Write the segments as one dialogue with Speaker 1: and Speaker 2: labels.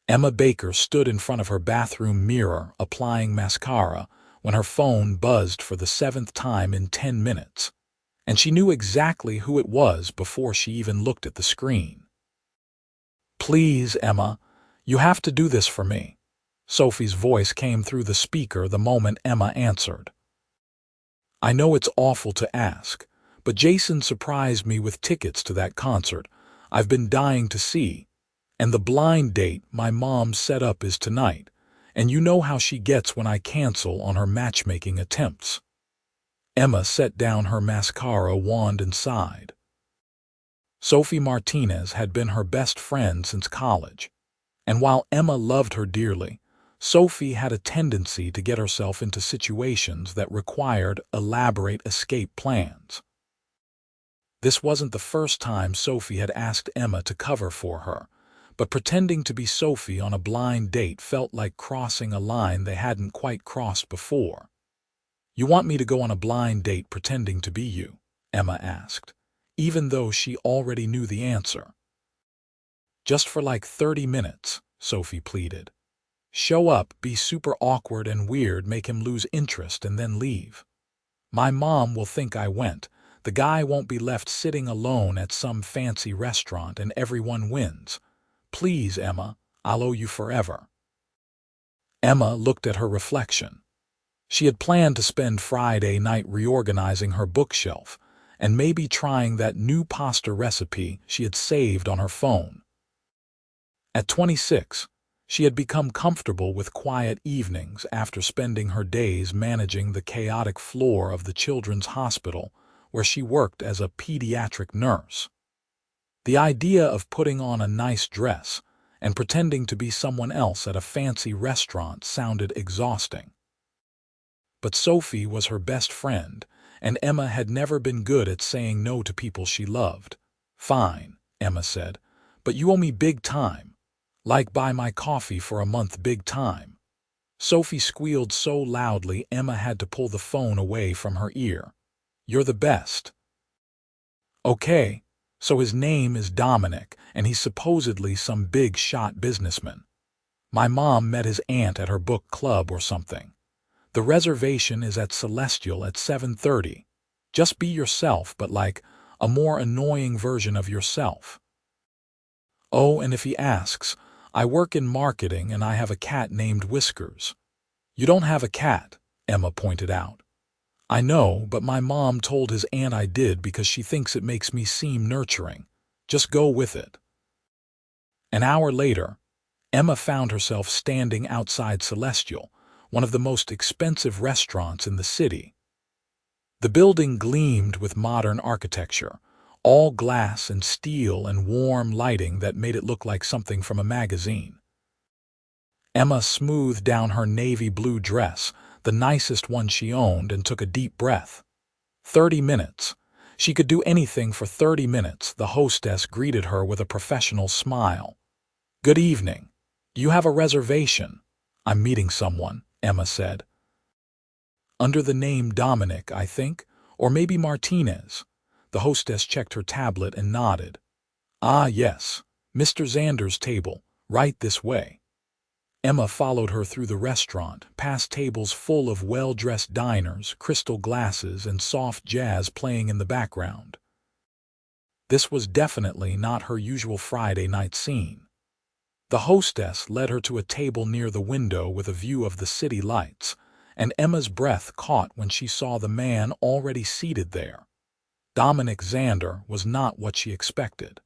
Speaker 1: Emma Baker stood in front of her bathroom mirror applying mascara when her phone buzzed for the 7th time in 10 minutes, and she knew exactly who it was before she even looked at the screen. "Please, Emma, you have to do this for me." Sophie's voice came through the speaker the moment Emma answered. "I know it's awful to ask, but Jason surprised me with tickets to that concert I've been dying to see, and the blind date my mom set up is tonight, and you know how she gets when I cancel on her matchmaking attempts." Emma set down her mascara wand and sighed. Sophie Martinez had been her best friend since college, and while Emma loved her dearly, Sophie had a tendency to get herself into situations that required elaborate escape plans. This wasn't the first time Sophie had asked Emma to cover for her, but pretending to be Sophie on a blind date felt like crossing a line they hadn't quite crossed before. "You want me to go on a blind date pretending to be you?" Emma asked, even though she already knew the answer. "Just for like 30 minutes, Sophie pleaded. "Show up, be super awkward and weird, make him lose interest, and then leave. My mom will think I went. The guy won't be left sitting alone at some fancy restaurant and everyone wins. Please, Emma, I'll owe you forever." Emma looked at her reflection. She had planned to spend Friday night reorganizing her bookshelf and maybe trying that new pasta recipe she had saved on her phone. At 26, she had become comfortable with quiet evenings after spending her days managing the chaotic floor of the children's hospital where she worked as a pediatric nurse. The idea of putting on a nice dress and pretending to be someone else at a fancy restaurant sounded exhausting. But Sophie was her best friend, and Emma had never been good at saying no to people she loved. "Fine," Emma said, "but you owe me big time. Like buy my coffee for a month big time." Sophie squealed so loudly Emma had to pull the phone away from her ear. "You're the best." "Okay, so his name is Dominic, and he's supposedly some big-shot businessman. My mom met his aunt at her book club or something. The reservation is at Celestial at 7:30. Just be yourself, but like a more annoying version of yourself. Oh, and if he asks, I work in marketing and I have a cat named Whiskers." "You don't have a cat," Emma pointed out. "I know, but my mom told his aunt I did because she thinks it makes me seem nurturing. Just go with it." An hour later, Emma found herself standing outside Celestial, one of the most expensive restaurants in the city. The building gleamed with modern architecture, all glass and steel and warm lighting that made it look like something from a magazine. Emma smoothed down her navy blue dress, the nicest one she owned, and took a deep breath. 30 minutes. She could do anything for 30 minutes. The hostess greeted her with a professional smile. "Good evening. Do you have a reservation?" "I'm meeting someone," Emma said. "Under the name Dominic, I think, or maybe Martinez." The hostess checked her tablet and nodded. "Ah, yes, Mr. Xander's table, right this way." Emma followed her through the restaurant, past tables full of well-dressed diners, crystal glasses, and soft jazz playing in the background. This was definitely not her usual Friday night scene. The hostess led her to a table near the window with a view of the city lights, and Emma's breath caught when she saw the man already seated there. Dominic Xander was not what she expected.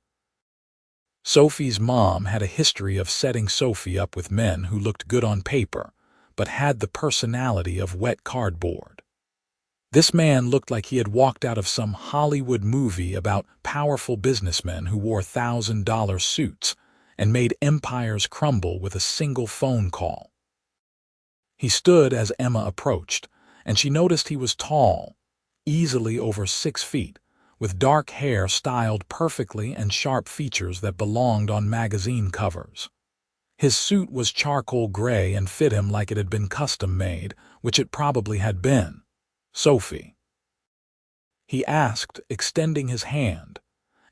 Speaker 1: Sophie's mom had a history of setting Sophie up with men who looked good on paper, but had the personality of wet cardboard. This man looked like he had walked out of some Hollywood movie about powerful businessmen who wore $1,000 suits and made empires crumble with a single phone call. He stood as Emma approached, and she noticed he was tall, easily over 6 feet, with dark hair styled perfectly and sharp features that belonged on magazine covers. His suit was charcoal gray and fit him like it had been custom-made, which it probably had been. "Sophie?" he asked, extending his hand.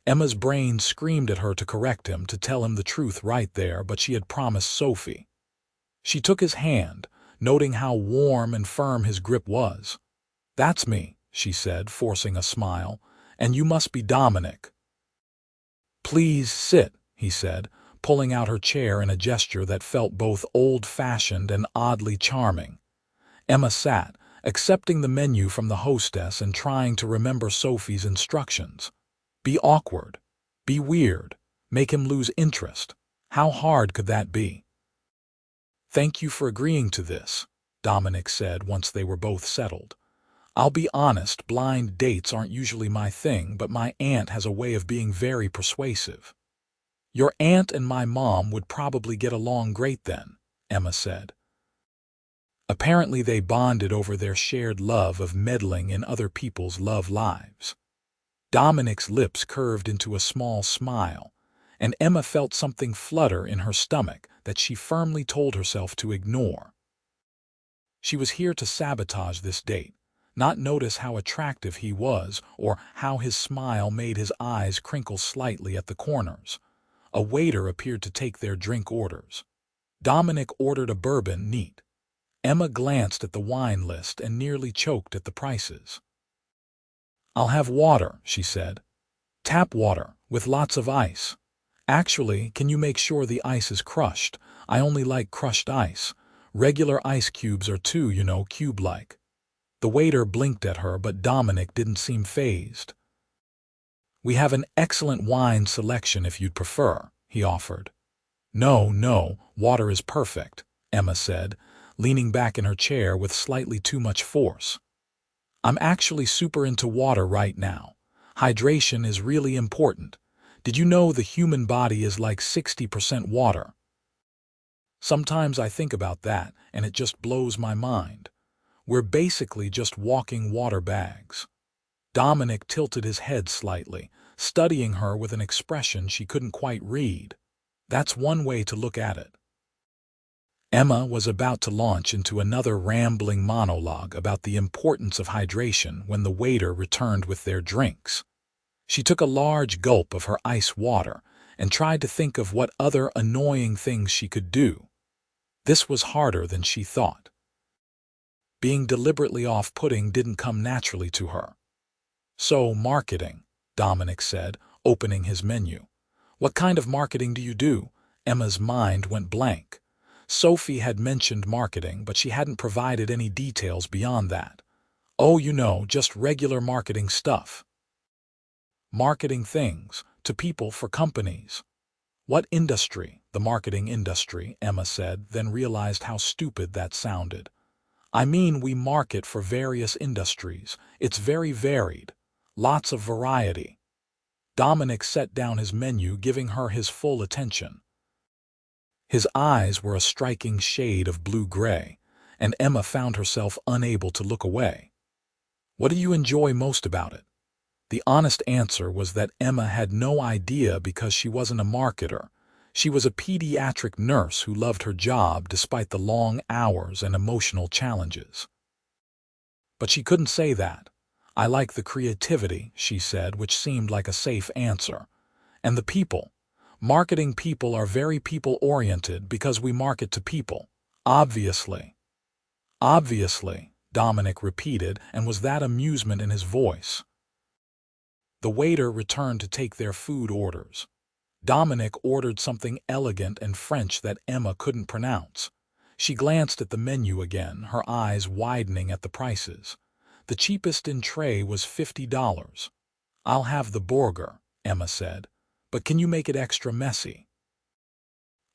Speaker 1: Emma's brain screamed at her to correct him, to tell him the truth right there, but she had promised Sophie. She took his hand, noting how warm and firm his grip was. "That's me," she said, forcing a smile, "and you must be Dominic." "Please sit," he said, pulling out her chair in a gesture that felt both old-fashioned and oddly charming. Emma sat, accepting the menu from the hostess and trying to remember Sophie's instructions. Be awkward. Be weird. Make him lose interest. How hard could that be? "Thank you for agreeing to this," Dominic said once they were both settled. "I'll be honest, blind dates aren't usually my thing, but my aunt has a way of being very persuasive." "Your aunt and my mom would probably get along great then," Emma said. Apparently they bonded over their shared love of meddling in other people's love lives. Dominic's lips curved into a small smile, and Emma felt something flutter in her stomach that she firmly told herself to ignore. She was here to sabotage this date, not notice how attractive he was or how his smile made his eyes crinkle slightly at the corners. A waiter appeared to take their drink orders. Dominic ordered a bourbon neat. Emma glanced at the wine list and nearly choked at the prices. "I'll have water," she said. "Tap water, with lots of ice. Actually, can you make sure the ice is crushed? I only like crushed ice. Regular ice cubes are too, cube-like." The waiter blinked at her, but Dominic didn't seem fazed. "We have an excellent wine selection if you'd prefer," he offered. No, water is perfect," Emma said, leaning back in her chair with slightly too much force. "I'm actually super into water right now. Hydration is really important. Did you know the human body is like 60% water? Sometimes I think about that, and it just blows my mind. We're basically just walking water bags." Dominic tilted his head slightly, studying her with an expression she couldn't quite read. That's one way to look at it. Emma was about to launch into another rambling monologue about the importance of hydration when the waiter returned with their drinks. She took a large gulp of her ice water and tried to think of what other annoying things she could do. This was harder than she thought. Being deliberately off-putting didn't come naturally to her. "So, marketing," Dominic said, opening his menu. "What kind of marketing do you do?" Emma's mind went blank. Sophie had mentioned marketing, but she hadn't provided any details beyond that. "Oh, just regular marketing stuff." "Marketing things, to people for companies." "What industry?" "The marketing industry," Emma said, then realized how stupid that sounded. "I mean, we market for various industries. It's very varied. Lots of variety." Dominic set down his menu, giving her his full attention. His eyes were a striking shade of blue-gray, and Emma found herself unable to look away. "What do you enjoy most about it?" The honest answer was that Emma had no idea because she wasn't a marketer. She was a pediatric nurse who loved her job despite the long hours and emotional challenges. But she couldn't say that. "I like the creativity," she said, which seemed like a safe answer. "And the people. Marketing people are very people-oriented because we market to people. Obviously." "Obviously," Dominic repeated, and was that amusement in his voice. The waiter returned to take their food orders. Dominic ordered something elegant and French that Emma couldn't pronounce. She glanced at the menu again, her eyes widening at the prices. The cheapest in tray was $50. "I'll have the burger," Emma said. "But can you make it extra messy?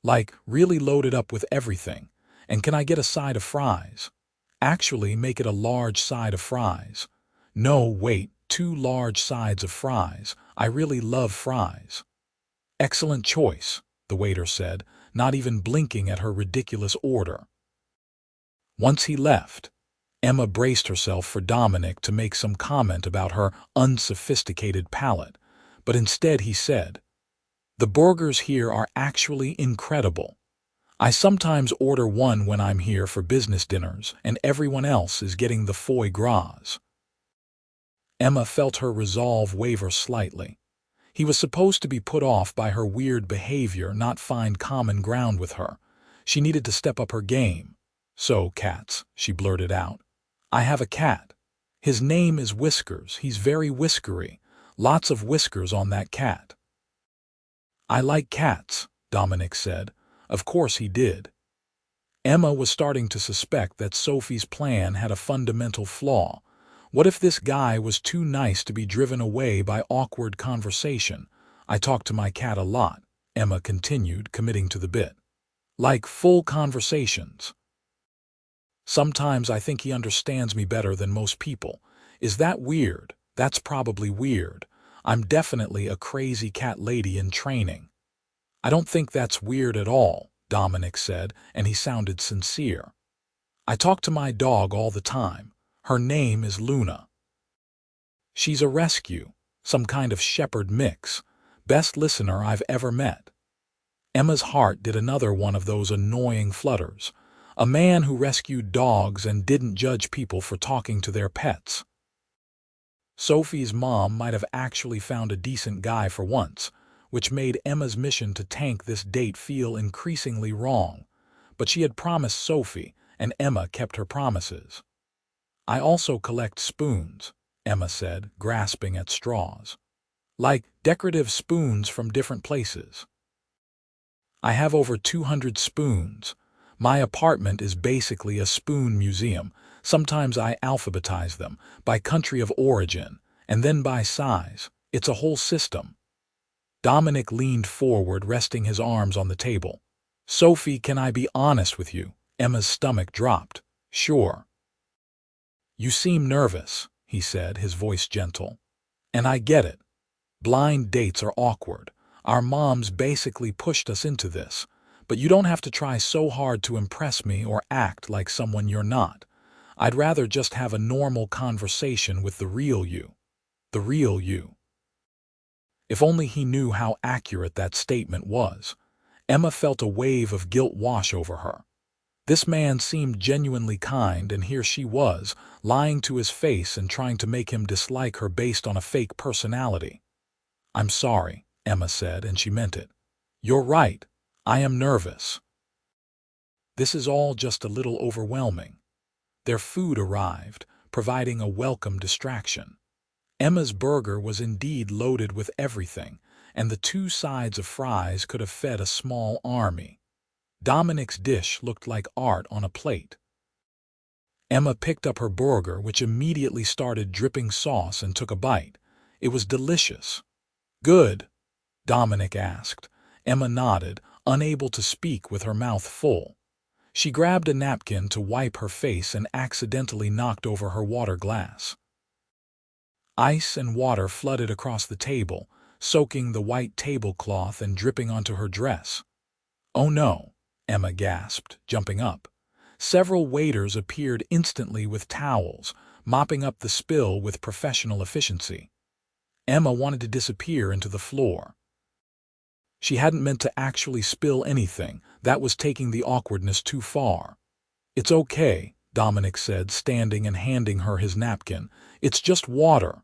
Speaker 1: Like, really load it up with everything. And can I get a side of fries? Actually, make it a large side of fries. No, wait, 2 large sides of fries. I really love fries." "Excellent choice," the waiter said, not even blinking at her ridiculous order. Once he left, Emma braced herself for Dominic to make some comment about her unsophisticated palate, but instead he said, "The burgers here are actually incredible. I sometimes order one when I'm here for business dinners, and everyone else is getting the foie gras." Emma felt her resolve waver slightly. He was supposed to be put off by her weird behavior, not find common ground with her. She needed to step up her game. "So, cats," she blurted out. "I have a cat. His name is Whiskers. He's very whiskery. Lots of whiskers on that cat." "I like cats," Dominic said. Of course he did. Emma was starting to suspect that Sophie's plan had a fundamental flaw. What if this guy was too nice to be driven away by awkward conversation? "I talk to my cat a lot," Emma continued, committing to the bit. "Like full conversations. Sometimes I think he understands me better than most people. Is that weird? That's probably weird. I'm definitely a crazy cat lady in training." "I don't think that's weird at all," Dominic said, and he sounded sincere. "I talk to my dog all the time. Her name is Luna. She's a rescue, some kind of shepherd mix. Best listener I've ever met." Emma's heart did another one of those annoying flutters. A man who rescued dogs and didn't judge people for talking to their pets. Sophie's mom might have actually found a decent guy for once, which made Emma's mission to tank this date feel increasingly wrong. But she had promised Sophie, and Emma kept her promises. "I also collect spoons," Emma said, grasping at straws. "Like decorative spoons from different places. I have over 200 spoons. My apartment is basically a spoon museum. Sometimes I alphabetize them, by country of origin, and then by size. It's a whole system." Dominic leaned forward, resting his arms on the table. "Sophie, can I be honest with you?" Emma's stomach dropped. "Sure." "You seem nervous," he said, his voice gentle. "And I get it. Blind dates are awkward. Our moms basically pushed us into this. But you don't have to try so hard to impress me or act like someone you're not. I'd rather just have a normal conversation with the real you. The real you." If only he knew how accurate that statement was. Emma felt a wave of guilt wash over her. This man seemed genuinely kind, and here she was, lying to his face and trying to make him dislike her based on a fake personality. "I'm sorry," Emma said, and she meant it. "You're right. I am nervous. This is all just a little overwhelming." Their food arrived, providing a welcome distraction. Emma's burger was indeed loaded with everything, and the 2 sides of fries could have fed a small army. Dominic's dish looked like art on a plate. Emma picked up her burger, which immediately started dripping sauce, and took a bite. It was delicious. "Good?" Dominic asked. Emma nodded, unable to speak with her mouth full. She grabbed a napkin to wipe her face and accidentally knocked over her water glass. Ice and water flooded across the table, soaking the white tablecloth and dripping onto her dress. "Oh no," Emma gasped, jumping up. Several waiters appeared instantly with towels, mopping up the spill with professional efficiency. Emma wanted to disappear into the floor. She hadn't meant to actually spill anything. That was taking the awkwardness too far. "It's okay," Dominic said, standing and handing her his napkin. "It's just water."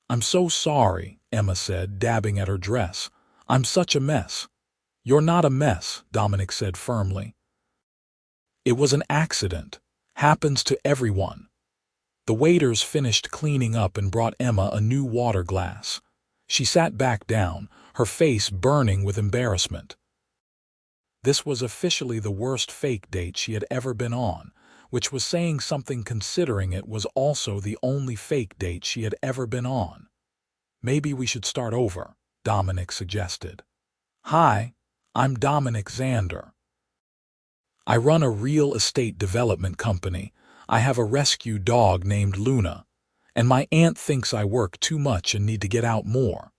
Speaker 1: "I'm so sorry," Emma said, dabbing at her dress. "I'm such a mess." "You're not a mess," Dominic said firmly. "It was an accident. Happens to everyone." The waiters finished cleaning up and brought Emma a new water glass. She sat back down, her face burning with embarrassment. This was officially the worst fake date she had ever been on, which was saying something considering it was also the only fake date she had ever been on. "Maybe we should start over," Dominic suggested. "Hi, I'm Dominic Zander. I run a real estate development company. I have a rescue dog named Luna, and my aunt thinks I work too much and need to get out more.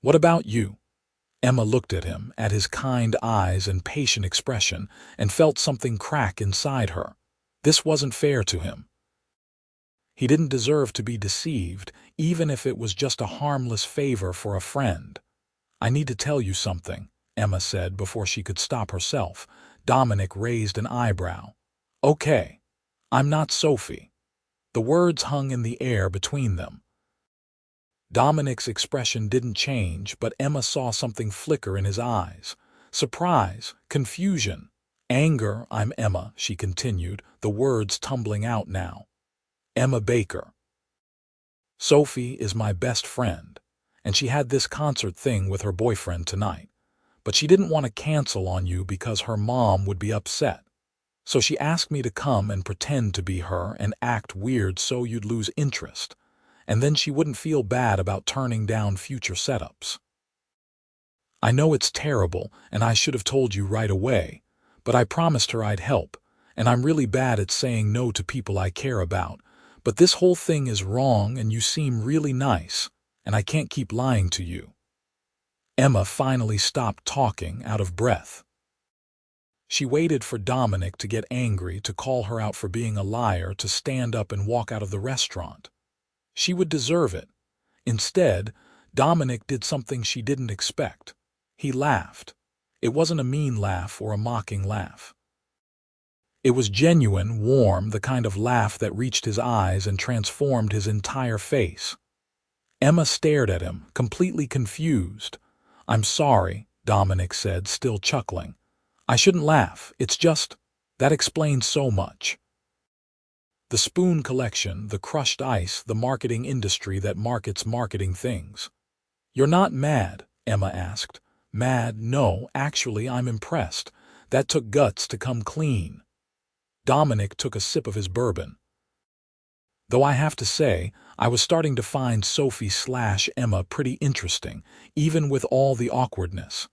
Speaker 1: What about you?" Emma looked at him, at his kind eyes and patient expression, and felt something crack inside her. This wasn't fair to him. He didn't deserve to be deceived, even if it was just a harmless favor for a friend. "I need to tell you something," Emma said before she could stop herself. Dominic raised an eyebrow. "Okay. I'm not Sophie." The words hung in the air between them. Dominic's expression didn't change, but Emma saw something flicker in his eyes. Surprise, confusion, anger. I'm Emma, she continued, the words tumbling out now. Emma Baker. Sophie is my best friend, and she had this concert thing with her boyfriend tonight. But she didn't want to cancel on you because her mom would be upset. So she asked me to come and pretend to be her and act weird so you'd lose interest. And then she wouldn't feel bad about turning down future setups. I know it's terrible, and I should have told you right away, but I promised her I'd help, and I'm really bad at saying no to people I care about. But this whole thing is wrong, and you seem really nice, and I can't keep lying to you. Emma finally stopped talking, out of breath. She waited for Dominic to get angry, to call her out for being a liar, to stand up and walk out of the restaurant. She would deserve it. Instead, Dominic did something she didn't expect. He laughed. It wasn't a mean laugh or a mocking laugh. It was genuine, warm, the kind of laugh that reached his eyes and transformed his entire face. Emma stared at him, completely confused. I'm sorry, Dominic said, still chuckling. I shouldn't laugh, it's just, that explains so much. The spoon collection, the crushed ice, the marketing industry that markets marketing things. You're not mad? Emma asked. Mad? No, actually I'm impressed. That took guts to come clean. Dominic took a sip of his bourbon. Though I have to say, I was starting to find Sophie/Emma pretty interesting, even with all the awkwardness.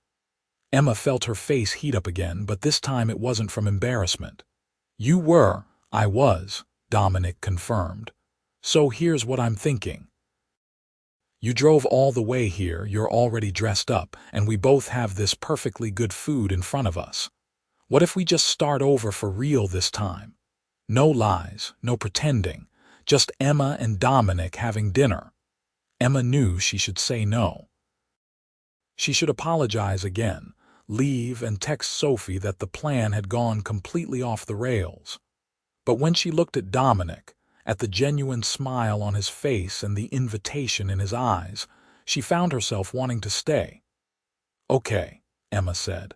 Speaker 1: Emma felt her face heat up again, but this time it wasn't from embarrassment. You were, I was, Dominic confirmed. So here's what I'm thinking. You drove all the way here, you're already dressed up, and we both have this perfectly good food in front of us. What if we just start over for real this time? No lies, no pretending, just Emma and Dominic having dinner. Emma knew she should say no. She should apologize again, leave and text Sophie that the plan had gone completely off the rails. But when she looked at Dominic, at the genuine smile on his face and the invitation in his eyes, she found herself wanting to stay. Okay, Emma said.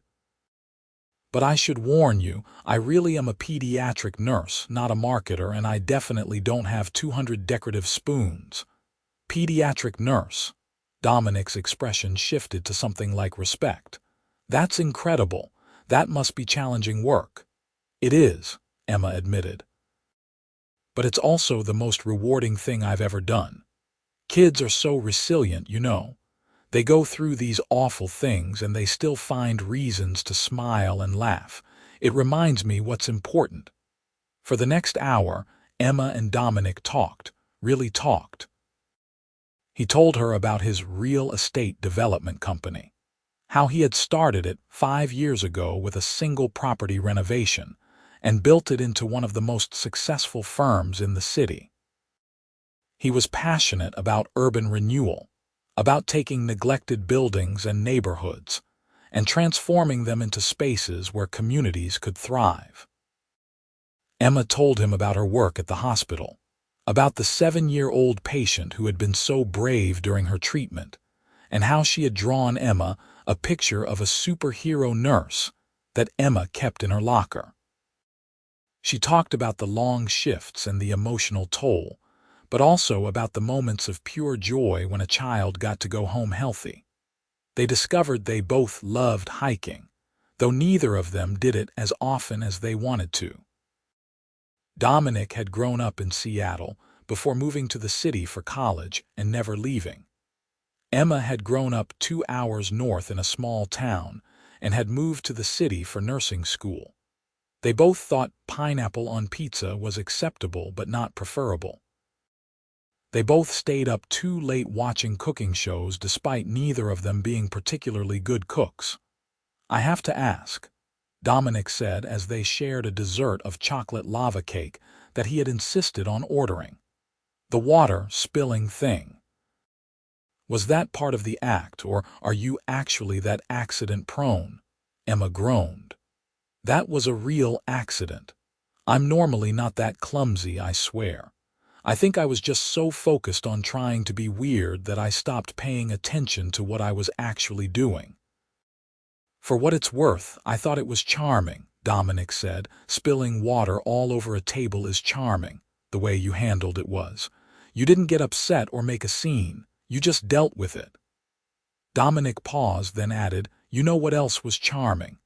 Speaker 1: But I should warn you, I really am a pediatric nurse, not a marketer, and I definitely don't have 200 decorative spoons. Pediatric nurse. Dominic's expression shifted to something like respect. That's incredible. That must be challenging work. It is, Emma admitted. But it's also the most rewarding thing I've ever done. Kids are so resilient, you know. They go through these awful things and they still find reasons to smile and laugh. It reminds me what's important. For the next hour, Emma and Dominic talked, really talked. He told her about his real estate development company, how he had started it 5 years ago with a single property renovation and built it into one of the most successful firms in the city. He was passionate about urban renewal, about taking neglected buildings and neighborhoods and transforming them into spaces where communities could thrive. Emma told him about her work at the hospital, about the 7-year-old patient who had been so brave during her treatment, and how she had drawn Emma a picture of a superhero nurse that Emma kept in her locker. She talked about the long shifts and the emotional toll, but also about the moments of pure joy when a child got to go home healthy. They discovered they both loved hiking, though neither of them did it as often as they wanted to. Dominic had grown up in Seattle before moving to the city for college and never leaving. Emma had grown up 2 hours north in a small town and had moved to the city for nursing school. They both thought pineapple on pizza was acceptable but not preferable. They both stayed up too late watching cooking shows despite neither of them being particularly good cooks. I have to ask, Dominic said as they shared a dessert of chocolate lava cake that he had insisted on ordering. The water spilling thing. Was that part of the act, or are you actually that accident-prone? Emma groaned. That was a real accident. I'm normally not that clumsy, I swear. I think I was just so focused on trying to be weird that I stopped paying attention to what I was actually doing. For what it's worth, I thought it was charming, Dominic said. Spilling water all over a table is charming. The way you handled it was. You didn't get upset or make a scene. You just dealt with it. Dominic paused, then added, you know what else was charming?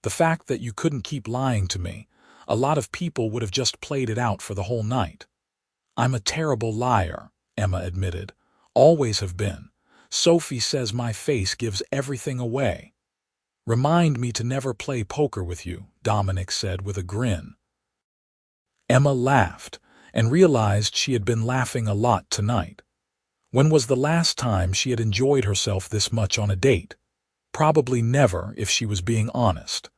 Speaker 1: The fact that you couldn't keep lying to me. A lot of people would have just played it out for the whole night. I'm a terrible liar, Emma admitted. Always have been. Sophie says my face gives everything away. Remind me to never play poker with you, Dominic said with a grin. Emma laughed and realized she had been laughing a lot tonight. When was the last time she had enjoyed herself this much on a date? Probably never, if she was being honest.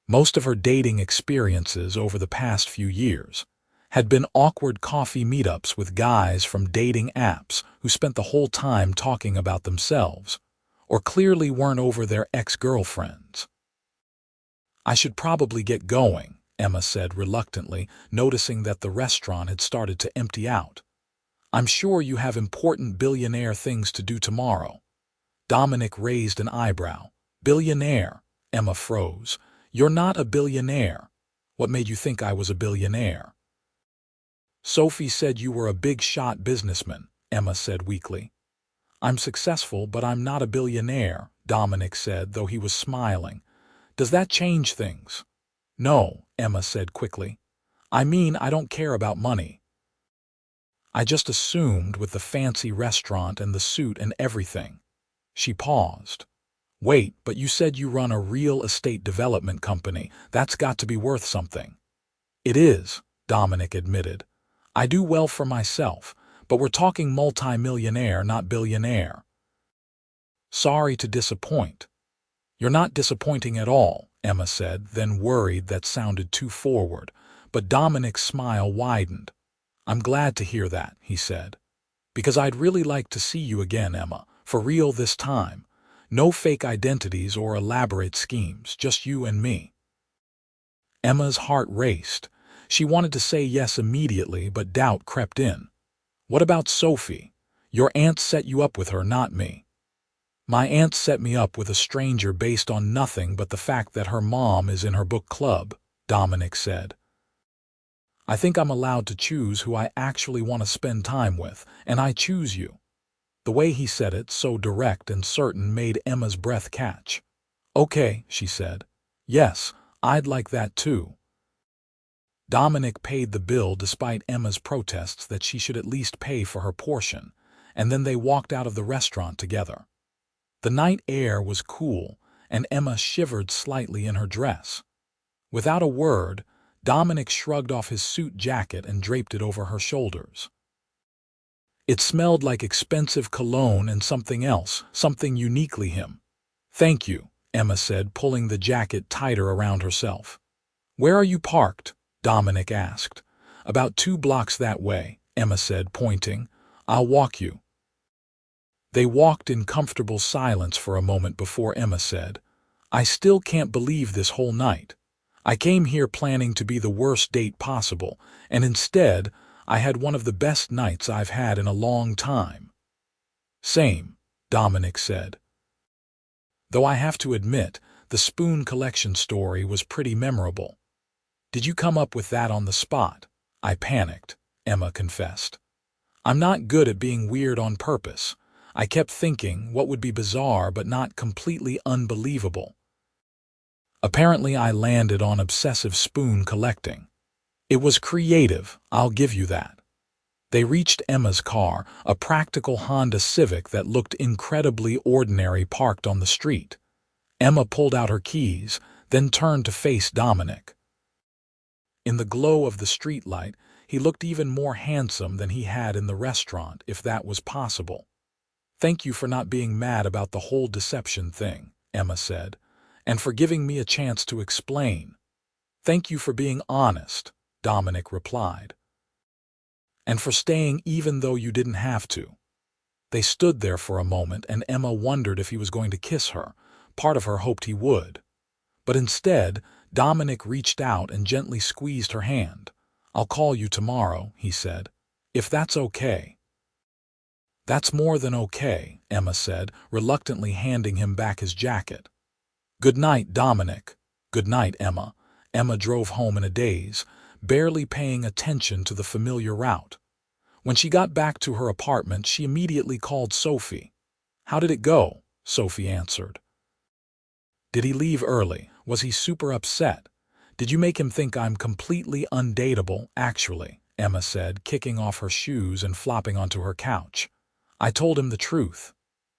Speaker 1: Most of her dating experiences over the past few years had been awkward coffee meetups with guys from dating apps who spent the whole time talking about themselves, or clearly weren't over their ex-girlfriends. I should probably get going, Emma said reluctantly, noticing that the restaurant had started to empty out. I'm sure you have important billionaire things to do tomorrow. Dominic raised an eyebrow. Billionaire? Emma froze. You're not a billionaire. What made you think I was a billionaire? Sophie said you were a big-shot businessman, Emma said weakly. I'm successful, but I'm not a billionaire, Dominic said, though he was smiling. Does that change things? No, Emma said quickly. I mean, I don't care about money. I just assumed with the fancy restaurant and the suit and everything. She paused. Wait, but you said you run a real estate development company. That's got to be worth something. It is, Dominic admitted. I do well for myself, but we're talking multi-millionaire, not billionaire. Sorry to disappoint. You're not disappointing at all, Emma said, then worried that sounded too forward, but Dominic's smile widened. I'm glad to hear that, he said. Because I'd really like to see you again, Emma, for real this time. No fake identities or elaborate schemes, just you and me. Emma's heart raced. She wanted to say yes immediately, but doubt crept in. What about Sophie? Your aunt set you up with her, not me. My aunt set me up with a stranger based on nothing but the fact that her mom is in her book club, Dominic said. I think I'm allowed to choose who I actually want to spend time with, and I choose you. The way he said it, so direct and certain, made Emma's breath catch. Okay, she said. Yes, I'd like that too. Dominic paid the bill despite Emma's protests that she should at least pay for her portion, and then they walked out of the restaurant together. The night air was cool, and Emma shivered slightly in her dress. Without a word, Dominic shrugged off his suit jacket and draped it over her shoulders. It smelled like expensive cologne and something else, something uniquely him. Thank you, Emma said, pulling the jacket tighter around herself. Where are you parked? Dominic asked. About 2 blocks that way, Emma said, pointing. I'll walk you. They walked in comfortable silence for a moment before Emma said, I still can't believe this whole night. I came here planning to be the worst date possible, and instead, I had one of the best nights I've had in a long time. Same, Dominic said. Though I have to admit, the spoon collection story was pretty memorable. Did you come up with that on the spot? I panicked, Emma confessed. I'm not good at being weird on purpose. I kept thinking what would be bizarre but not completely unbelievable. Apparently I landed on obsessive spoon collecting. It was creative, I'll give you that. They reached Emma's car, a practical Honda Civic that looked incredibly ordinary parked on the street. Emma pulled out her keys, then turned to face Dominic. In the glow of the streetlight, he looked even more handsome than he had in the restaurant, if that was possible. Thank you for not being mad about the whole deception thing, Emma said, and for giving me a chance to explain. Thank you for being honest, Dominic replied. And for staying even though you didn't have to. They stood there for a moment, and Emma wondered if he was going to kiss her. Part of her hoped he would. But instead, Dominic reached out and gently squeezed her hand. "I'll call you tomorrow," he said. "If that's okay." "That's more than okay," Emma said, reluctantly handing him back his jacket. "Good night, Dominic." "Good night, Emma." Emma drove home in a daze, barely paying attention to the familiar route. When she got back to her apartment, she immediately called Sophie. "How did it go?" Sophie answered. "Did he leave early? Was he super upset? Did you make him think I'm completely undateable?" "Actually," Emma said, kicking off her shoes and flopping onto her couch, "I told him the truth."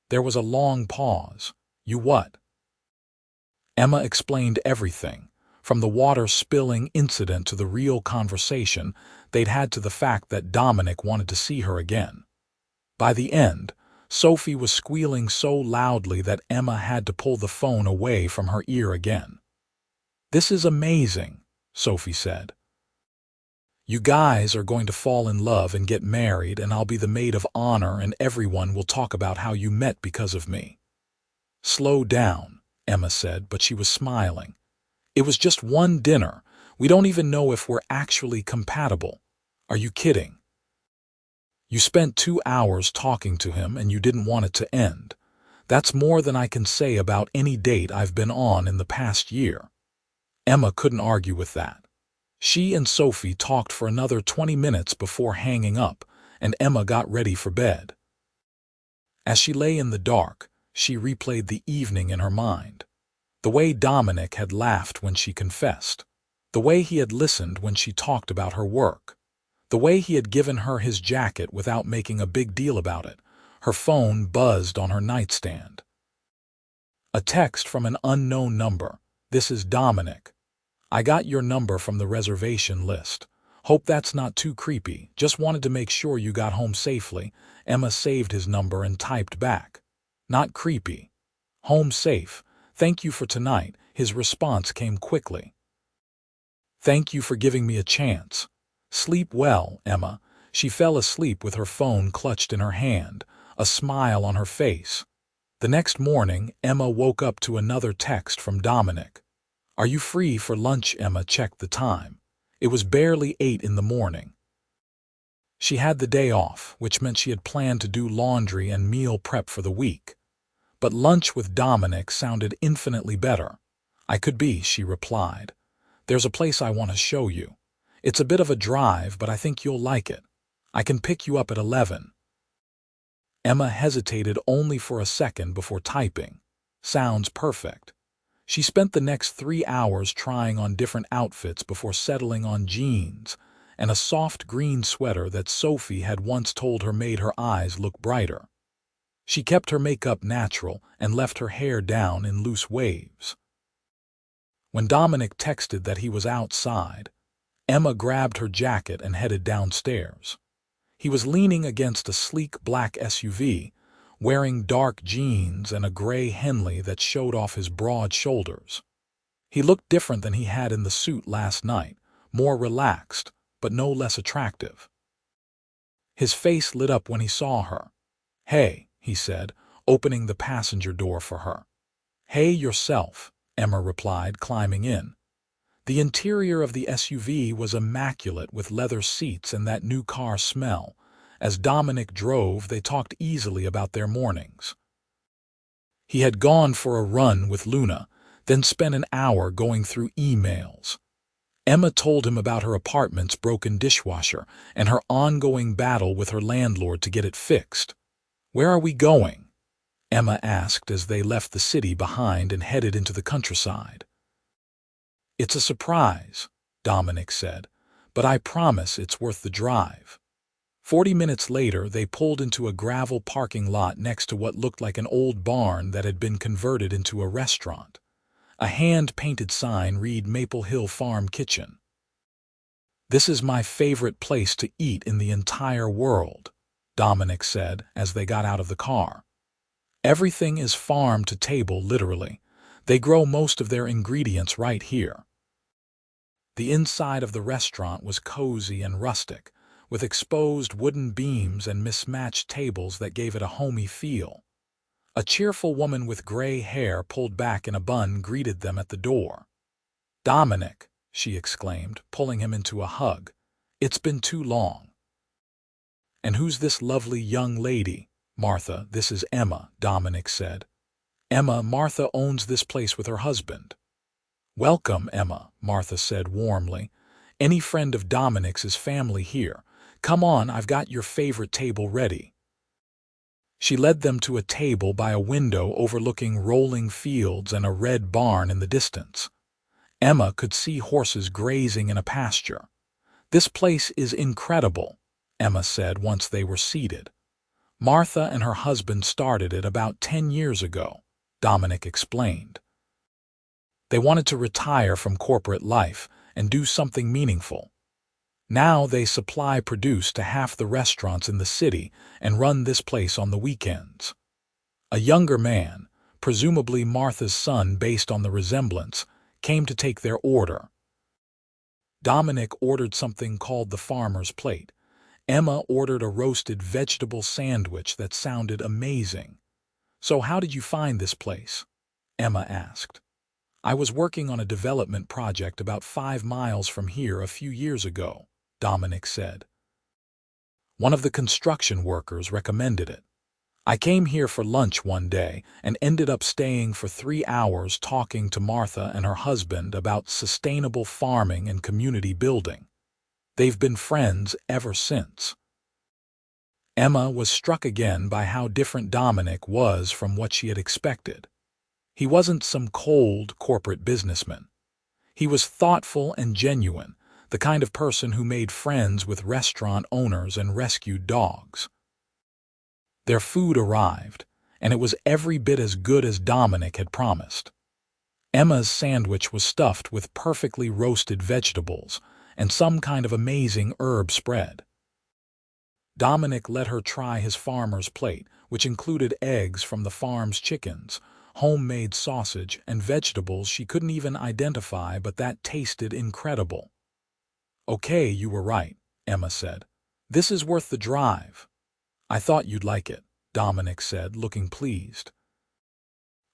Speaker 1: There was a long pause. "You what?" Emma explained everything, from the water spilling incident to the real conversation they'd had to the fact that Dominic wanted to see her again. By the end, Sophie was squealing so loudly that Emma had to pull the phone away from her ear again. "This is amazing," Sophie said. "You guys are going to fall in love and get married, and I'll be the maid of honor, and everyone will talk about how you met because of me." "Slow down," Emma said, but she was smiling. "It was just one dinner. We don't even know if we're actually compatible." "Are you kidding? You spent 2 hours talking to him and you didn't want it to end. That's more than I can say about any date I've been on in the past year." Emma couldn't argue with that. She and Sophie talked for another 20 minutes before hanging up, and Emma got ready for bed. As she lay in the dark, she replayed the evening in her mind. The way Dominic had laughed when she confessed. The way he had listened when she talked about her work. The way he had given her his jacket without making a big deal about it. Her phone buzzed on her nightstand. A text from an unknown number. "This is Dominic. I got your number from the reservation list. Hope that's not too creepy. Just wanted to make sure you got home safely." Emma saved his number and typed back, "Not creepy. Home safe. Thank you for tonight." His response came quickly. "Thank you for giving me a chance. Sleep well, Emma." She fell asleep with her phone clutched in her hand, a smile on her face. The next morning, Emma woke up to another text from Dominic. "Are you free for lunch?" Emma checked the time. It was barely 8 in the morning. She had the day off, which meant she had planned to do laundry and meal prep for the week. But lunch with Dominic sounded infinitely better. "I could be," she replied. "There's a place I want to show you. It's a bit of a drive, but I think you'll like it. I can pick you up at 11. Emma hesitated only for a second before typing. "Sounds perfect." She spent the next 3 hours trying on different outfits before settling on jeans and a soft green sweater that Sophie had once told her made her eyes look brighter. She kept her makeup natural and left her hair down in loose waves. When Dominic texted that he was outside, Emma grabbed her jacket and headed downstairs. He was leaning against a sleek black SUV, wearing dark jeans and a gray Henley that showed off his broad shoulders. He looked different than he had in the suit last night, more relaxed, but no less attractive. His face lit up when he saw her. "Hey," he said, opening the passenger door for her. "Hey yourself," Emma replied, climbing in. The interior of the SUV was immaculate with leather seats and that new car smell. As Dominic drove, they talked easily about their mornings. He had gone for a run with Luna, then spent an hour going through emails. Emma told him about her apartment's broken dishwasher and her ongoing battle with her landlord to get it fixed. "Where are we going?" Emma asked as they left the city behind and headed into the countryside. "It's a surprise," Dominic said, "but I promise it's worth the drive." 40 minutes later, they pulled into a gravel parking lot next to what looked like an old barn that had been converted into a restaurant. A hand-painted sign read Maple Hill Farm Kitchen. "This is my favorite place to eat in the entire world," Dominic said as they got out of the car. "Everything is farm to table, literally. They grow most of their ingredients right here." The inside of the restaurant was cozy and rustic, with exposed wooden beams and mismatched tables that gave it a homey feel. A cheerful woman with gray hair pulled back in a bun greeted them at the door. "Dominic," she exclaimed, pulling him into a hug. It's been too long. And who's this lovely young lady? Martha, this is Emma, Dominic said. Emma, Martha owns this place with her husband. Welcome, Emma, Martha said warmly. Any friend of Dominic's is family here. Come on, I've got your favorite table ready. She led them to a table by a window overlooking rolling fields and a red barn in the distance. Emma could see horses grazing in a pasture. This place is incredible, Emma said once they were seated. Martha and her husband started it about 10 years ago, Dominic explained. They wanted to retire from corporate life and do something meaningful. Now they supply produce to half the restaurants in the city and run this place on the weekends. A younger man, presumably Martha's son based on the resemblance, came to take their order. Dominic ordered something called the farmer's plate. Emma ordered a roasted vegetable sandwich that sounded amazing. So how did you find this place? Emma asked. I was working on a development project about 5 miles from here a few years ago, Dominic said. One of the construction workers recommended it. I came here for lunch one day and ended up staying for 3 hours talking to Martha and her husband about sustainable farming and community building. They've been friends ever since. Emma was struck again by how different Dominic was from what she had expected. He wasn't some cold corporate businessman. He was thoughtful and genuine, the kind of person who made friends with restaurant owners and rescued dogs. Their food arrived, and it was every bit as good as Dominic had promised. Emma's sandwich was stuffed with perfectly roasted vegetables and some kind of amazing herb spread. Dominic let her try his farmer's plate, which included eggs from the farm's chickens, homemade sausage, and vegetables she couldn't even identify, but that tasted incredible. Okay, you were right, Emma said. This is worth the drive. I thought you'd like it, Dominic said, looking pleased.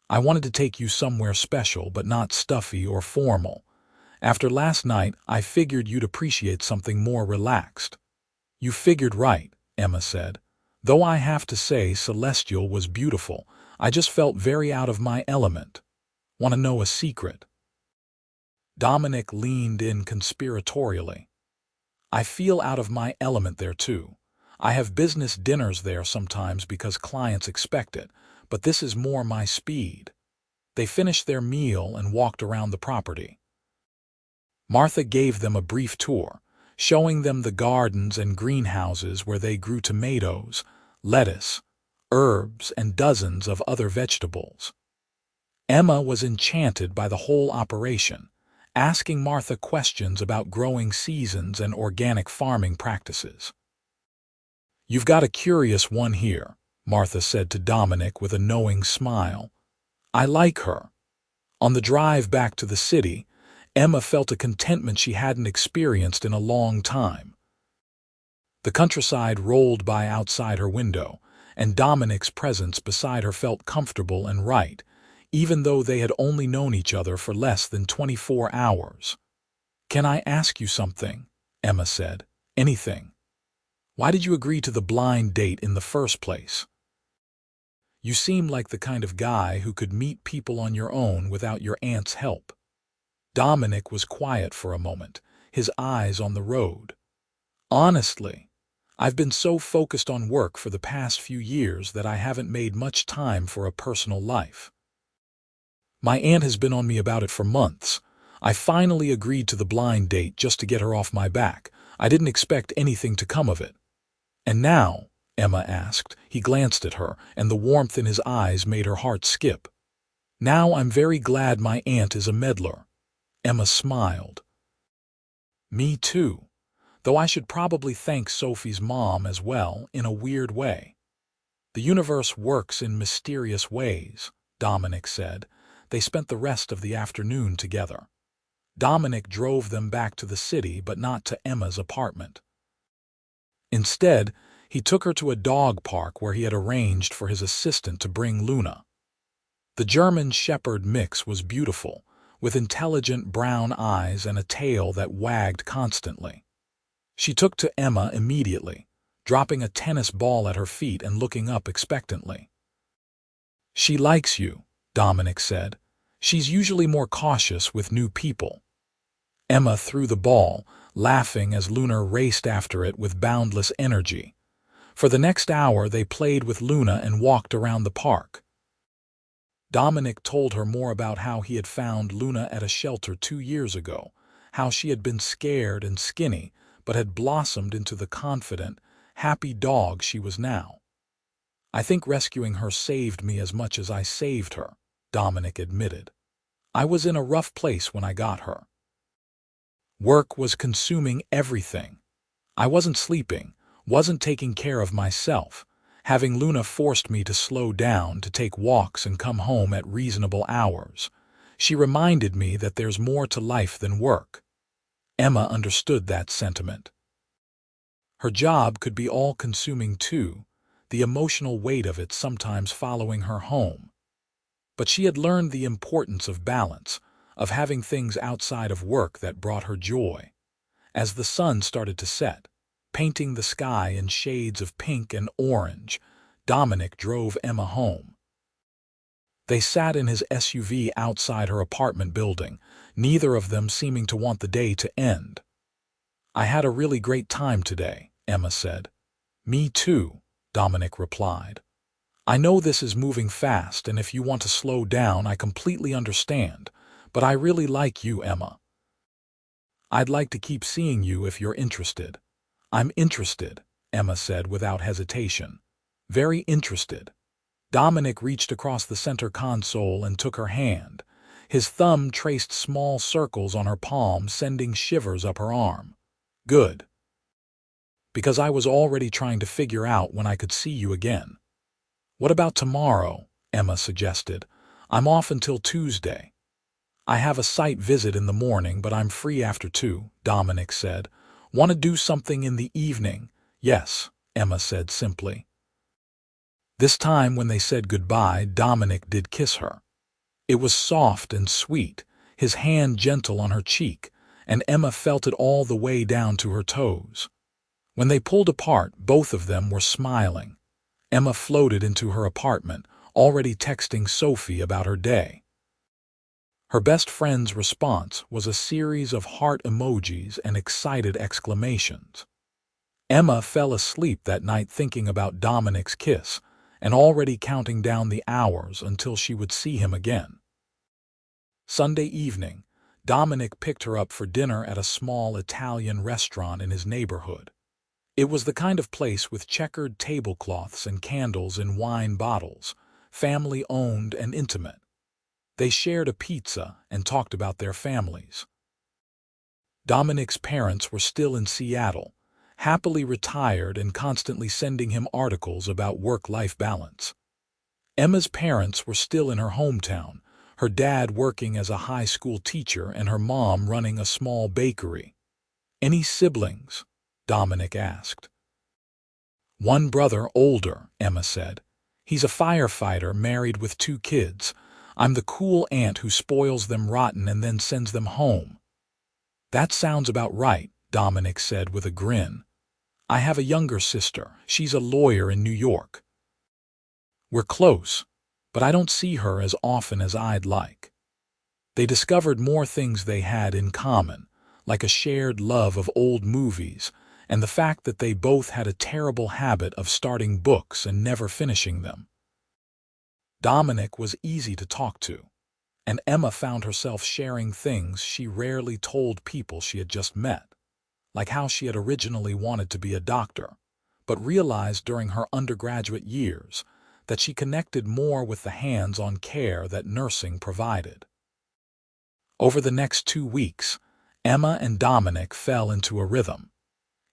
Speaker 1: I wanted to take you somewhere special, but not stuffy or formal. After last night, I figured you'd appreciate something more relaxed. You figured right, Emma said. Though I have to say Celestial was beautiful, I just felt very out of my element. Want to know a secret? Dominic leaned in conspiratorially. I feel out of my element there too. I have business dinners there sometimes because clients expect it, but this is more my speed. They finished their meal and walked around the property. Martha gave them a brief tour, showing them the gardens and greenhouses where they grew tomatoes, lettuce, herbs, and dozens of other vegetables. Emma was enchanted by the whole operation, asking Martha questions about growing seasons and organic farming practices. You've got a curious one here, Martha said to Dominic with a knowing smile. I like her. On the drive back to the city, Emma felt a contentment she hadn't experienced in a long time. The countryside rolled by outside her window, and Dominic's presence beside her felt comfortable and right, even though they had only known each other for less than 24 hours. Can I ask you something? Emma said. Anything. Why did you agree to the blind date in the first place? You seem like the kind of guy who could meet people on your own without your aunt's help. Dominic was quiet for a moment, his eyes on the road. Honestly, I've been so focused on work for the past few years that I haven't made much time for a personal life. My aunt has been on me about it for months. I finally agreed to the blind date just to get her off my back. I didn't expect anything to come of it. And now, Emma asked. He glanced at her, and the warmth in his eyes made her heart skip. Now I'm very glad my aunt is a meddler. Emma smiled. Me too, though I should probably thank Sophie's mom as well, in a weird way. The universe works in mysterious ways, Dominic said. They spent the rest of the afternoon together. Dominic drove them back to the city, but not to Emma's apartment. Instead, he took her to a dog park where he had arranged for his assistant to bring Luna. The German Shepherd mix was beautiful, with intelligent brown eyes and a tail that wagged constantly. She took to Emma immediately, dropping a tennis ball at her feet and looking up expectantly. "She likes you," Dominic said. "She's usually more cautious with new people." Emma threw the ball, laughing as Luna raced after it with boundless energy. For the next hour they played with Luna and walked around the park. Dominic told her more about how he had found Luna at a shelter 2 years ago, how she had been scared and skinny, but had blossomed into the confident, happy dog she was now. "I think rescuing her saved me as much as I saved her," Dominic admitted. "I was in a rough place when I got her. Work was consuming everything. I wasn't sleeping, wasn't taking care of myself. Having Luna forced me to slow down, to take walks and come home at reasonable hours. She reminded me that there's more to life than work." Emma understood that sentiment. Her job could be all-consuming too, the emotional weight of it sometimes following her home. But she had learned the importance of balance, of having things outside of work that brought her joy. As the sun started to set, painting the sky in shades of pink and orange, Dominic drove Emma home. They sat in his SUV outside her apartment building, neither of them seeming to want the day to end. "I had a really great time today," Emma said. "Me too," Dominic replied. "I know this is moving fast, and if you want to slow down, I completely understand, but I really like you, Emma. I'd like to keep seeing you if you're interested." "I'm interested," Emma said without hesitation. "Very interested." Dominic reached across the center console and took her hand. His thumb traced small circles on her palm, sending shivers up her arm. "Good. Because I was already trying to figure out when I could see you again." "What about tomorrow?" Emma suggested. "I'm off until Tuesday." "I have a site visit in the morning, but I'm free after 2, Dominic said. "Want to do something in the evening?" "Yes," Emma said simply. This time when they said goodbye, Dominic did kiss her. It was soft and sweet, his hand gentle on her cheek, and Emma felt it all the way down to her toes. When they pulled apart, both of them were smiling. Emma floated into her apartment, already texting Sophie about her day. Her best friend's response was a series of heart emojis and excited exclamations. Emma fell asleep that night thinking about Dominic's kiss and already counting down the hours until she would see him again. Sunday evening, Dominic picked her up for dinner at a small Italian restaurant in his neighborhood. It was the kind of place with checkered tablecloths and candles in wine bottles, family-owned and intimate. They shared a pizza and talked about their families. Dominic's parents were still in Seattle, happily retired and constantly sending him articles about work-life balance. Emma's parents were still in her hometown, her dad working as a high school teacher and her mom running a small bakery. "Any siblings?" Dominic asked. "One brother, older," Emma said. "He's a firefighter, married with 2 kids. I'm the cool aunt who spoils them rotten and then sends them home." "That sounds about right," Dominic said with a grin. "I have a younger sister. She's a lawyer in New York. We're close, but I don't see her as often as I'd like." They discovered more things they had in common, like a shared love of old movies, and the fact that they both had a terrible habit of starting books and never finishing them. Dominic was easy to talk to, and Emma found herself sharing things she rarely told people she had just met, like how she had originally wanted to be a doctor, but realized during her undergraduate years that she connected more with the hands-on care that nursing provided. Over the next 2 weeks, Emma and Dominic fell into a rhythm.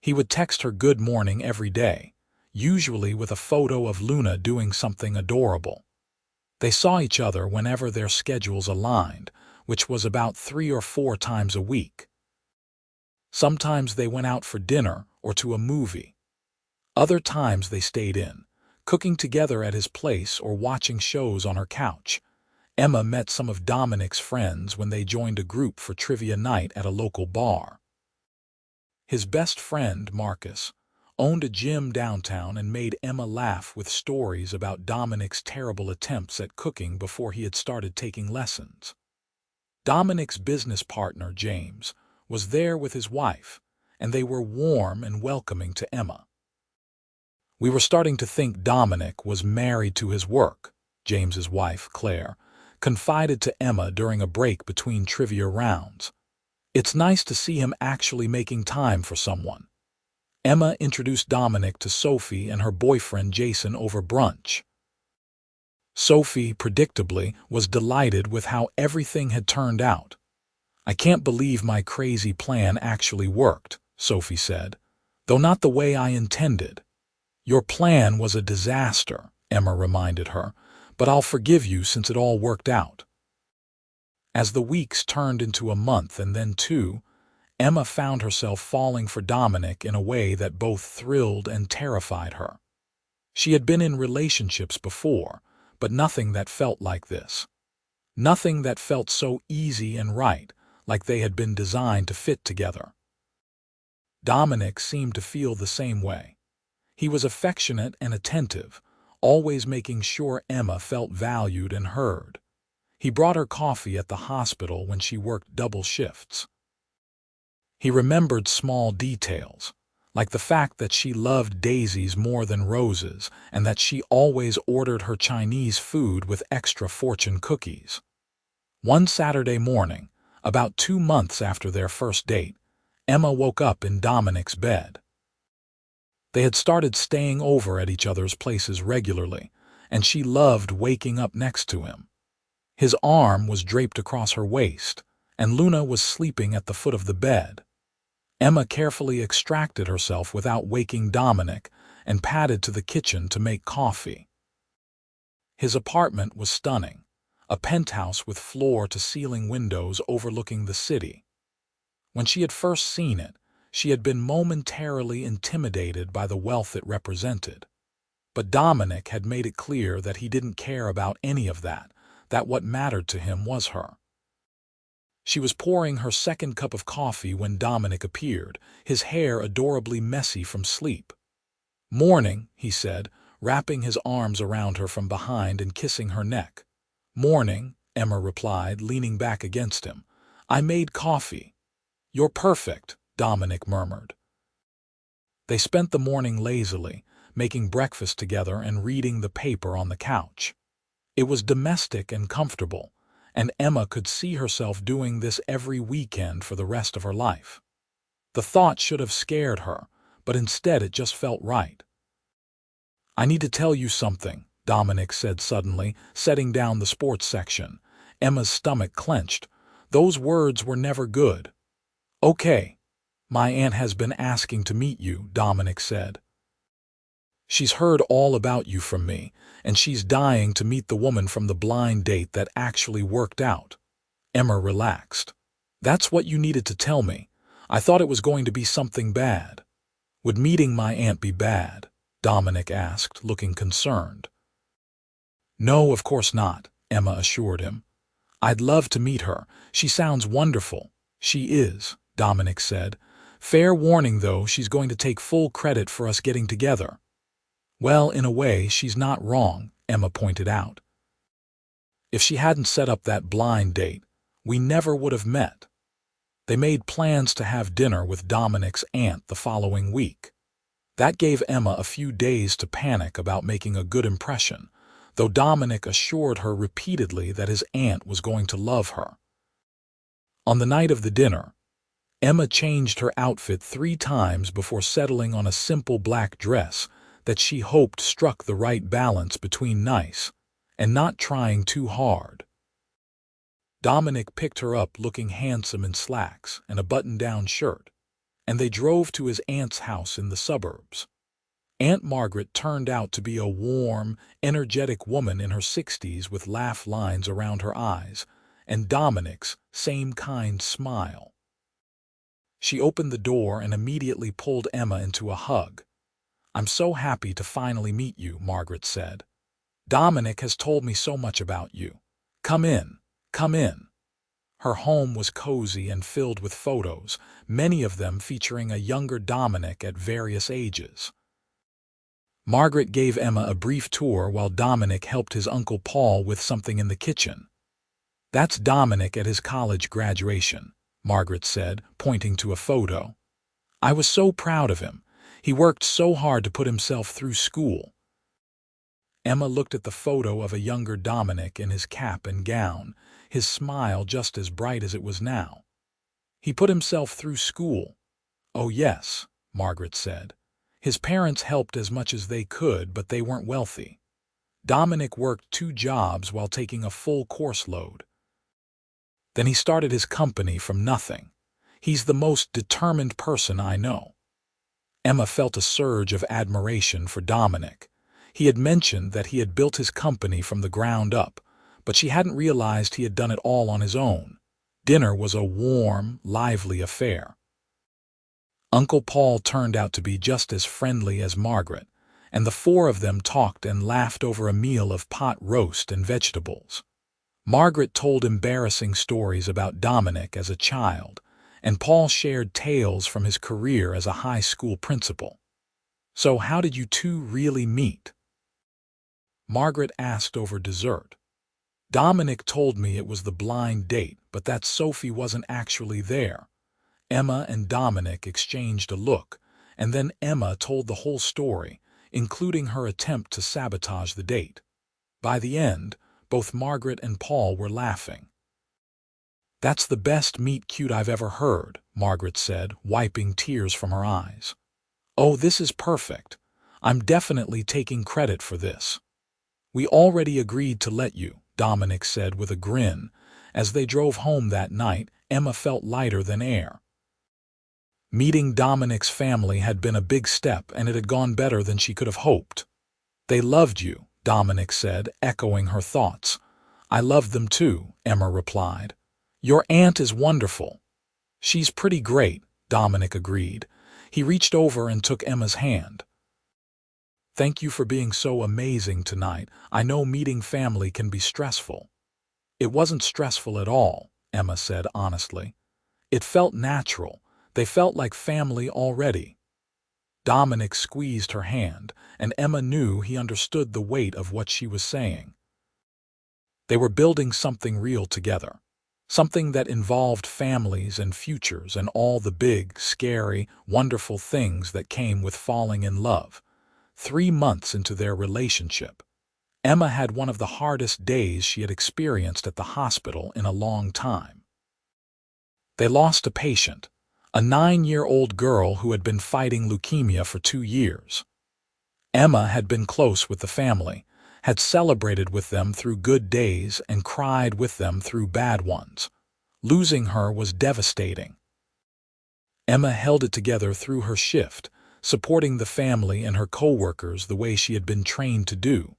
Speaker 1: He would text her good morning every day, usually with a photo of Luna doing something adorable. They saw each other whenever their schedules aligned, which was about 3 or 4 times a week. Sometimes they went out for dinner or to a movie. Other times they stayed in, cooking together at his place or watching shows on her couch. Emma met some of Dominic's friends when they joined a group for trivia night at a local bar. His best friend, Marcus, owned a gym downtown and made Emma laugh with stories about Dominic's terrible attempts at cooking before he had started taking lessons. Dominic's business partner, James, was there with his wife, and they were warm and welcoming to Emma. "We were starting to think Dominic was married to his work," James's wife, Claire, confided to Emma during a break between trivia rounds. "It's nice to see him actually making time for someone." Emma introduced Dominic to Sophie and her boyfriend Jason over brunch. Sophie, predictably, was delighted with how everything had turned out. "I can't believe my crazy plan actually worked," Sophie said, "though not the way I intended." "Your plan was a disaster," Emma reminded her, "but I'll forgive you since it all worked out." As the weeks turned into a month and then two, Emma found herself falling for Dominic in a way that both thrilled and terrified her. She had been in relationships before, but nothing that felt like this. Nothing that felt so easy and right, like they had been designed to fit together. Dominic seemed to feel the same way. He was affectionate and attentive, always making sure Emma felt valued and heard. He brought her coffee at the hospital when she worked double shifts. He remembered small details, like the fact that she loved daisies more than roses and that she always ordered her Chinese food with extra fortune cookies. One Saturday morning, about 2 months after their first date, Emma woke up in Dominic's bed. They had started staying over at each other's places regularly, and she loved waking up next to him. His arm was draped across her waist, and Luna was sleeping at the foot of the bed. Emma carefully extracted herself without waking Dominic and padded to the kitchen to make coffee. His apartment was stunning, a penthouse with floor-to-ceiling windows overlooking the city. When she had first seen it, she had been momentarily intimidated by the wealth it represented. But Dominic had made it clear that he didn't care about any of that, that what mattered to him was her. She was pouring her second cup of coffee when Dominic appeared, his hair adorably messy from sleep. "Morning," he said, wrapping his arms around her from behind and kissing her neck. "Morning," Emma replied, leaning back against him. "I made coffee." "You're perfect," Dominic murmured. They spent the morning lazily, making breakfast together and reading the paper on the couch. It was domestic and comfortable, and Emma could see herself doing this every weekend for the rest of her life. The thought should have scared her, but instead it just felt right. "I need to tell you something," Dominic said suddenly, setting down the sports section. Emma's stomach clenched. Those words were never good. "Okay. My aunt has been asking to meet you," Dominic said. "She's heard all about you from me, and she's dying to meet the woman from the blind date that actually worked out." Emma relaxed. "That's what you needed to tell me. I thought it was going to be something bad." "Would meeting my aunt be bad?" Dominic asked, looking concerned. "No, of course not," Emma assured him. "I'd love to meet her. She sounds wonderful." "She is," Dominic said. "Fair warning, though, she's going to take full credit for us getting together." "Well, in a way, she's not wrong," Emma pointed out. "If she hadn't set up that blind date, we never would have met." They made plans to have dinner with Dominic's aunt the following week. That gave Emma a few days to panic about making a good impression, though Dominic assured her repeatedly that his aunt was going to love her. On the night of the dinner, Emma changed her outfit 3 times before settling on a simple black dress that she hoped struck the right balance between nice and not trying too hard. Dominic picked her up looking handsome in slacks and a button-down shirt, and they drove to his aunt's house in the suburbs. Aunt Margaret turned out to be a warm, energetic woman in her 60s with laugh lines around her eyes, and Dominic's same kind smile. She opened the door and immediately pulled Emma into a hug. "I'm so happy to finally meet you," Margaret said. "Dominic has told me so much about you. Come in, come in." Her home was cozy and filled with photos, many of them featuring a younger Dominic at various ages. Margaret gave Emma a brief tour while Dominic helped his Uncle Paul with something in the kitchen. "That's Dominic at his college graduation," Margaret said, pointing to a photo. "I was so proud of him. He worked so hard to put himself through school." Emma looked at the photo of a younger Dominic in his cap and gown, his smile just as bright as it was now. "He put himself through school." "Oh yes," Margaret said. "His parents helped as much as they could, but they weren't wealthy. Dominic worked 2 jobs while taking a full course load. Then he started his company from nothing. He's the most determined person I know." Emma felt a surge of admiration for Dominic. He had mentioned that he had built his company from the ground up, but she hadn't realized he had done it all on his own. Dinner was a warm, lively affair. Uncle Paul turned out to be just as friendly as Margaret, and the 4 of them talked and laughed over a meal of pot roast and vegetables. Margaret told embarrassing stories about Dominic as a child, and Paul shared tales from his career as a high school principal. "So how did you 2 really meet?" Margaret asked over dessert. "Dominic told me it was the blind date, but that Sophie wasn't actually there." Emma and Dominic exchanged a look, and then Emma told the whole story, including her attempt to sabotage the date. By the end, both Margaret and Paul were laughing. "That's the best meet cute I've ever heard," Margaret said, wiping tears from her eyes. "Oh, this is perfect. I'm definitely taking credit for this." "We already agreed to let you," Dominic said with a grin. As they drove home that night, Emma felt lighter than air. Meeting Dominic's family had been a big step, and it had gone better than she could have hoped. "They loved you," Dominic said, echoing her thoughts. "I loved them too," Emma replied. "Your aunt is wonderful." "She's pretty great," Dominic agreed. He reached over and took Emma's hand. "Thank you for being so amazing tonight. I know meeting family can be stressful." "It wasn't stressful at all," Emma said honestly. "It felt natural. They felt like family already." Dominic squeezed her hand, and Emma knew he understood the weight of what she was saying. They were building something real together, something that involved families and futures and all the big, scary, wonderful things that came with falling in love. 3 months into their relationship, Emma had one of the hardest days she had experienced at the hospital in a long time. They lost a patient, a 9-year-old girl who had been fighting leukemia for 2 years. Emma had been close with the family, had celebrated with them through good days and cried with them through bad ones. Losing her was devastating. Emma held it together through her shift, supporting the family and her co-workers the way she had been trained to do.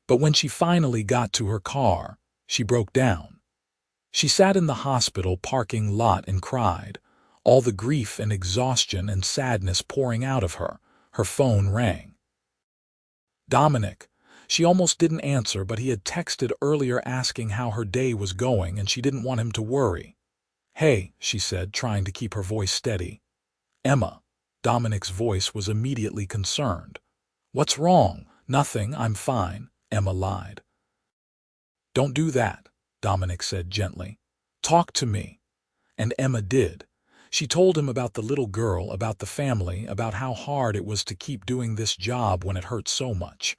Speaker 1: But when she finally got to her car, she broke down. She sat in the hospital parking lot and cried, all the grief and exhaustion and sadness pouring out of her. Her phone rang. Dominic. She almost didn't answer, but he had texted earlier asking how her day was going, and she didn't want him to worry. "Hey," she said, trying to keep her voice steady. "Emma." Dominic's voice was immediately concerned. "What's wrong?" "Nothing, I'm fine," Emma lied. "Don't do that," Dominic said gently. "Talk to me." And Emma did. She told him about the little girl, about the family, about how hard it was to keep doing this job when it hurt so much.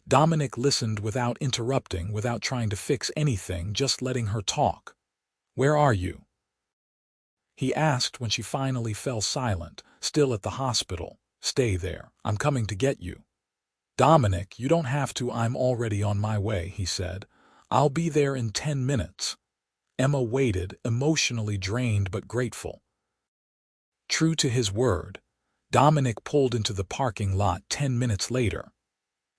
Speaker 1: Dominic listened without interrupting, without trying to fix anything, just letting her talk. "Where are you?" he asked when she finally fell silent. "Still at the hospital." "Stay there. I'm coming to get you." "Dominic, you don't have to. I'm already on my way," he said. "I'll be there in 10 minutes. Emma waited, emotionally drained but grateful. True to his word, Dominic pulled into the parking lot 10 minutes later.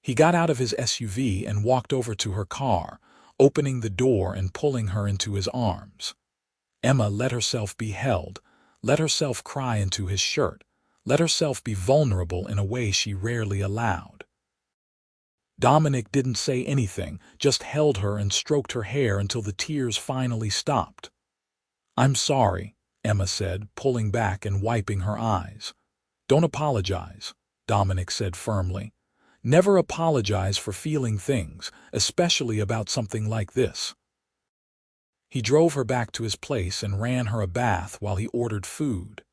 Speaker 1: He got out of his SUV and walked over to her car, opening the door and pulling her into his arms. Emma let herself be held, let herself cry into his shirt, let herself be vulnerable in a way she rarely allowed. Dominic didn't say anything, just held her and stroked her hair until the tears finally stopped. "I'm sorry," Emma said, pulling back and wiping her eyes. "Don't apologize," Dominic said firmly. "Never apologize for feeling things, especially about something like this." He drove her back to his place and ran her a bath while he ordered food.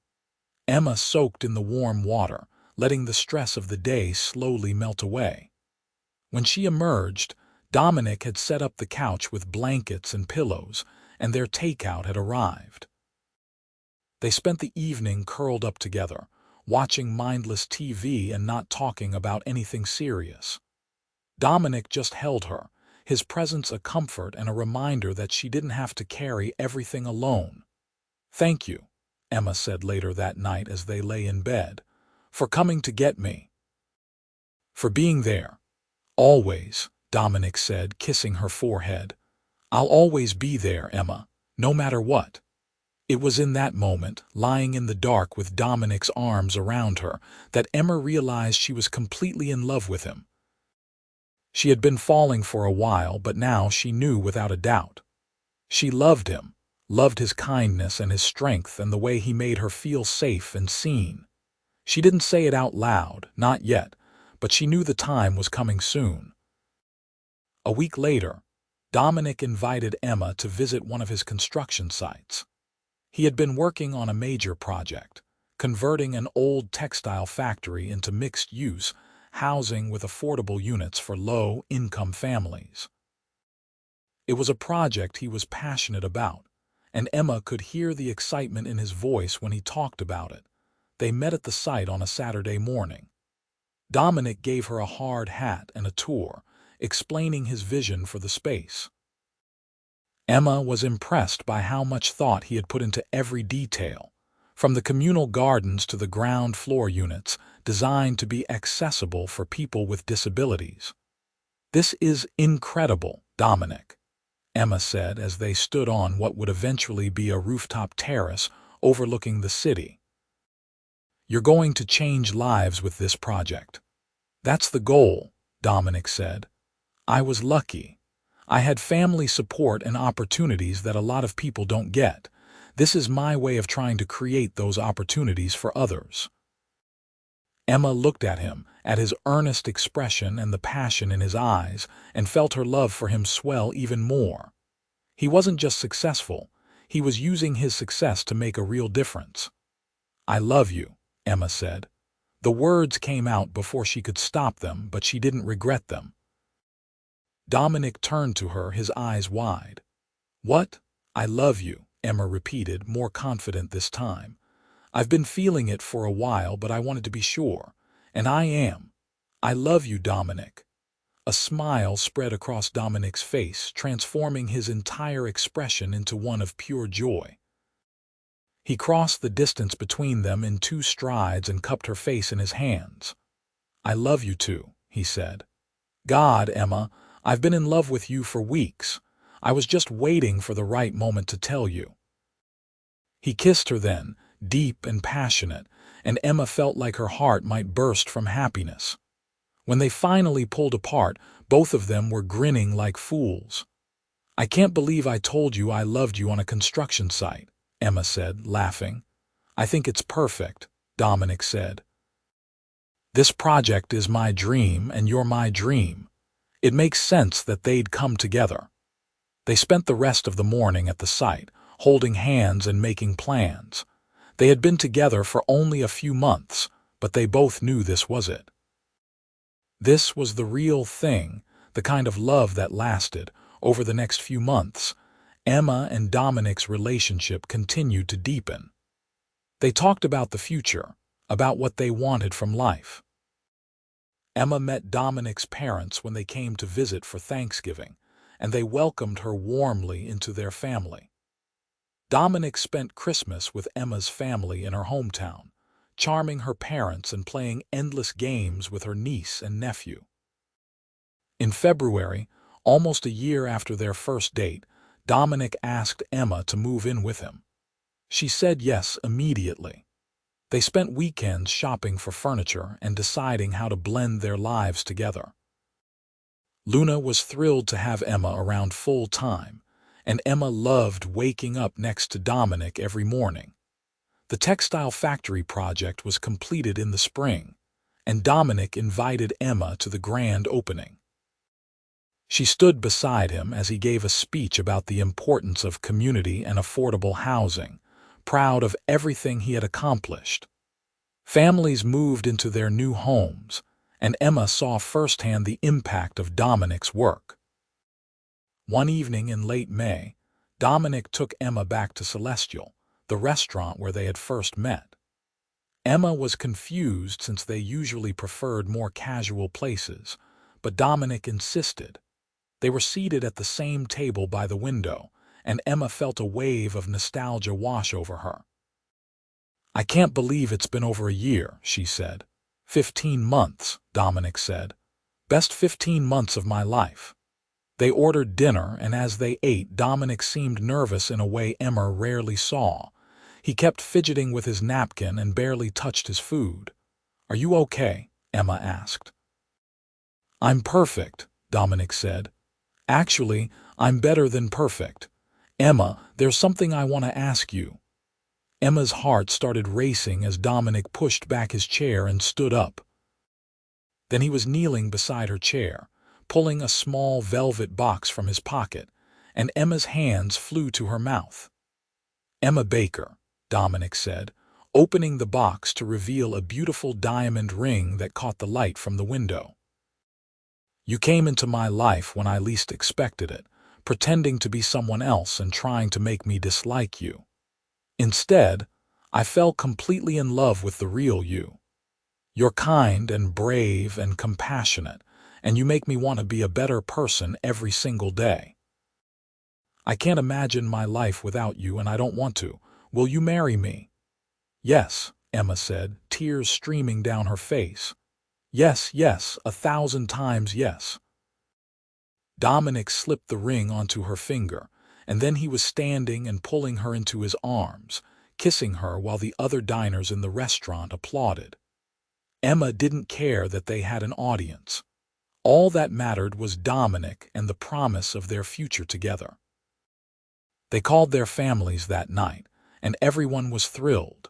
Speaker 1: Emma soaked in the warm water, letting the stress of the day slowly melt away. When she emerged, Dominic had set up the couch with blankets and pillows, and their takeout had arrived. They spent the evening curled up together, watching mindless TV and not talking about anything serious. Dominic just held her, his presence a comfort and a reminder that she didn't have to carry everything alone. "Thank you," Emma said later that night as they lay in bed, "for coming to get me." "For being there. Always," Dominic said, kissing her forehead. "I'll always be there, Emma, no matter what." It was in that moment, lying in the dark with Dominic's arms around her, that Emma realized she was completely in love with him. She had been falling for a while, but now she knew without a doubt. She loved him, loved his kindness and his strength and the way he made her feel safe and seen. She didn't say it out loud, not yet, but she knew the time was coming soon. A week later, Dominic invited Emma to visit one of his construction sites. He had been working on a major project, converting an old textile factory into mixed-use housing with affordable units for low-income families. It was a project he was passionate about, and Emma could hear the excitement in his voice when he talked about it. They met at the site on a Saturday morning. Dominic gave her a hard hat and a tour, explaining his vision for the space. Emma was impressed by how much thought he had put into every detail, from the communal gardens to the ground floor units designed to be accessible for people with disabilities. "This is incredible, Dominic," Emma said as they stood on what would eventually be a rooftop terrace overlooking the city. "You're going to change lives with this project." "That's the goal," Dominic said. "I was lucky. I had family support and opportunities that a lot of people don't get. This is my way of trying to create those opportunities for others." Emma looked at him, at his earnest expression and the passion in his eyes, and felt her love for him swell even more. He wasn't just successful, he was using his success to make a real difference. "I love you," Emma said. The words came out before she could stop them, but she didn't regret them. Dominic turned to her, his eyes wide. "What? I love you," Emma repeated, more confident this time. "I've been feeling it for a while, but I wanted to be sure. And I am. I love you, Dominic." A smile spread across Dominic's face, transforming his entire expression into one of pure joy. He crossed the distance between them in 2 strides and cupped her face in his hands. "I love you too," he said. "God, Emma, I've been in love with you for weeks. I was just waiting for the right moment to tell you." He kissed her then, deep and passionate, and Emma felt like her heart might burst from happiness. When they finally pulled apart, both of them were grinning like fools. "I can't believe I told you I loved you on a construction site," Emma said, laughing. "I think it's perfect," Dominic said. "This project is my dream and you're my dream. It makes sense that they'd come together." They spent the rest of the morning at the site, holding hands and making plans. They had been together for only a few months, but they both knew this was it. This was the real thing, the kind of love that lasted. Over the next few months, Emma and Dominic's relationship continued to deepen. They talked about the future, about what they wanted from life. Emma met Dominic's parents when they came to visit for Thanksgiving, and they welcomed her warmly into their family. Dominic spent Christmas with Emma's family in her hometown, charming her parents and playing endless games with her niece and nephew. In February, almost a year after their first date, Dominic asked Emma to move in with him. She said yes immediately. They spent weekends shopping for furniture and deciding how to blend their lives together. Luna was thrilled to have Emma around full time, and Emma loved waking up next to Dominic every morning. The textile factory project was completed in the spring, and Dominic invited Emma to the grand opening. She stood beside him as he gave a speech about the importance of community and affordable housing, proud of everything he had accomplished. Families moved into their new homes, and Emma saw firsthand the impact of Dominic's work. One evening in late May, Dominic took Emma back to Celestial, the restaurant where they had first met. Emma was confused since they usually preferred more casual places, but Dominic insisted. They were seated at the same table by the window, and Emma felt a wave of nostalgia wash over her. "I can't believe it's been over a year," she said. 15 months, Dominic said. "Best 15 months of my life." They ordered dinner, and as they ate, Dominic seemed nervous in a way Emma rarely saw. He kept fidgeting with his napkin and barely touched his food. "Are you okay?" Emma asked. "I'm perfect," Dominic said. "Actually, I'm better than perfect. Emma, there's something I want to ask you." Emma's heart started racing as Dominic pushed back his chair and stood up. Then he was kneeling beside her chair, pulling a small velvet box from his pocket, and Emma's hands flew to her mouth. "Emma Baker," Dominic said, opening the box to reveal a beautiful diamond ring that caught the light from the window. "You came into my life when I least expected it, pretending to be someone else and trying to make me dislike you. Instead, I fell completely in love with the real you. You're kind and brave and compassionate, and you make me want to be a better person every single day. I can't imagine my life without you, and I don't want to. Will you marry me?" "Yes," Emma said, tears streaming down her face. "Yes, yes, 1,000 times yes." Dominic slipped the ring onto her finger, and then he was standing and pulling her into his arms, kissing her while the other diners in the restaurant applauded. Emma didn't care that they had an audience. All that mattered was Dominic and the promise of their future together. They called their families that night, and everyone was thrilled.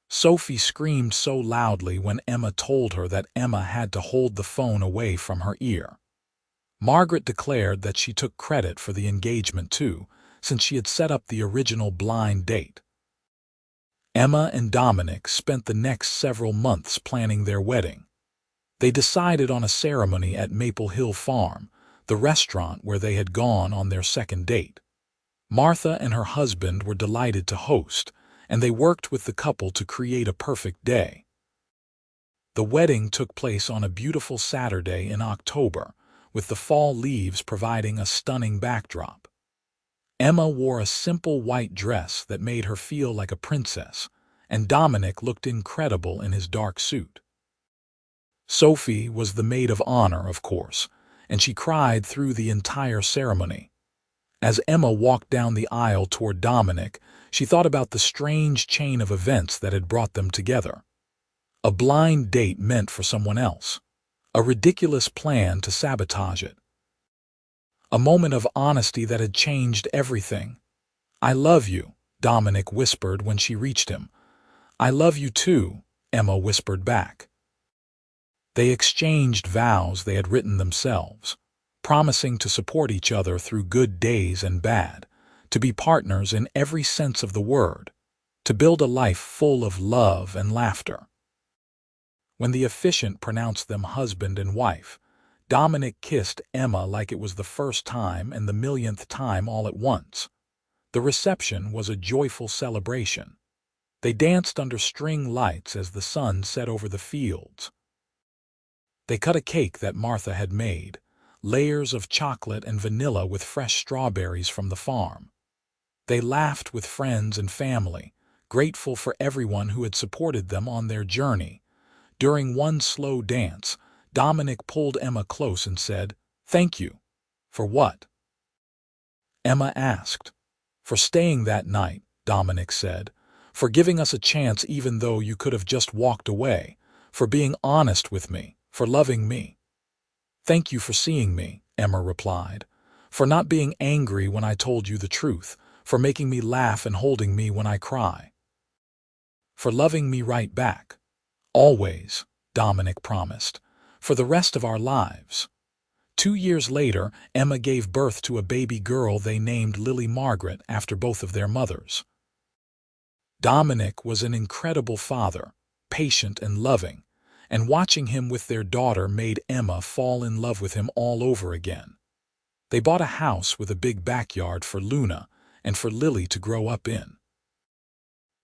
Speaker 1: Sophie screamed so loudly when Emma told her that Emma had to hold the phone away from her ear. Margaret declared that she took credit for the engagement too, since she had set up the original blind date. Emma and Dominic spent the next several months planning their wedding. They decided on a ceremony at Maple Hill Farm, the restaurant where they had gone on their second date. Martha and her husband were delighted to host, and they worked with the couple to create a perfect day. The wedding took place on a beautiful Saturday in October, with the fall leaves providing a stunning backdrop. Emma wore a simple white dress that made her feel like a princess, and Dominic looked incredible in his dark suit. Sophie was the maid of honor, of course, and she cried through the entire ceremony. As Emma walked down the aisle toward Dominic, she thought about the strange chain of events that had brought them together. A blind date meant for someone else. A ridiculous plan to sabotage it. A moment of honesty that had changed everything. "I love you," Dominic whispered when she reached him. "I love you too," Emma whispered back. They exchanged vows they had written themselves, promising to support each other through good days and bad, to be partners in every sense of the word, to build a life full of love and laughter. When the officiant pronounced them husband and wife, Dominic kissed Emma like it was the first time and the millionth time all at once. The reception was a joyful celebration. They danced under string lights as the sun set over the fields. They cut a cake that Martha had made, layers of chocolate and vanilla with fresh strawberries from the farm. They laughed with friends and family, grateful for everyone who had supported them on their journey. During one slow dance, Dominic pulled Emma close and said, "Thank you." "For what?" Emma asked. "For staying that night," Dominic said. "For giving us a chance even though you could have just walked away. For being honest with me. For loving me." "Thank you for seeing me," Emma replied. For not being angry when I told you the truth, for making me laugh and holding me when I cry. For loving me right back. Always, Dominic promised. For the rest of our lives. 2 years later, Emma gave birth to a baby girl they named Lily Margaret after both of their mothers. Dominic was an incredible father, patient and loving, and watching him with their daughter made Emma fall in love with him all over again. They bought a house with a big backyard for Luna and for Lily to grow up in.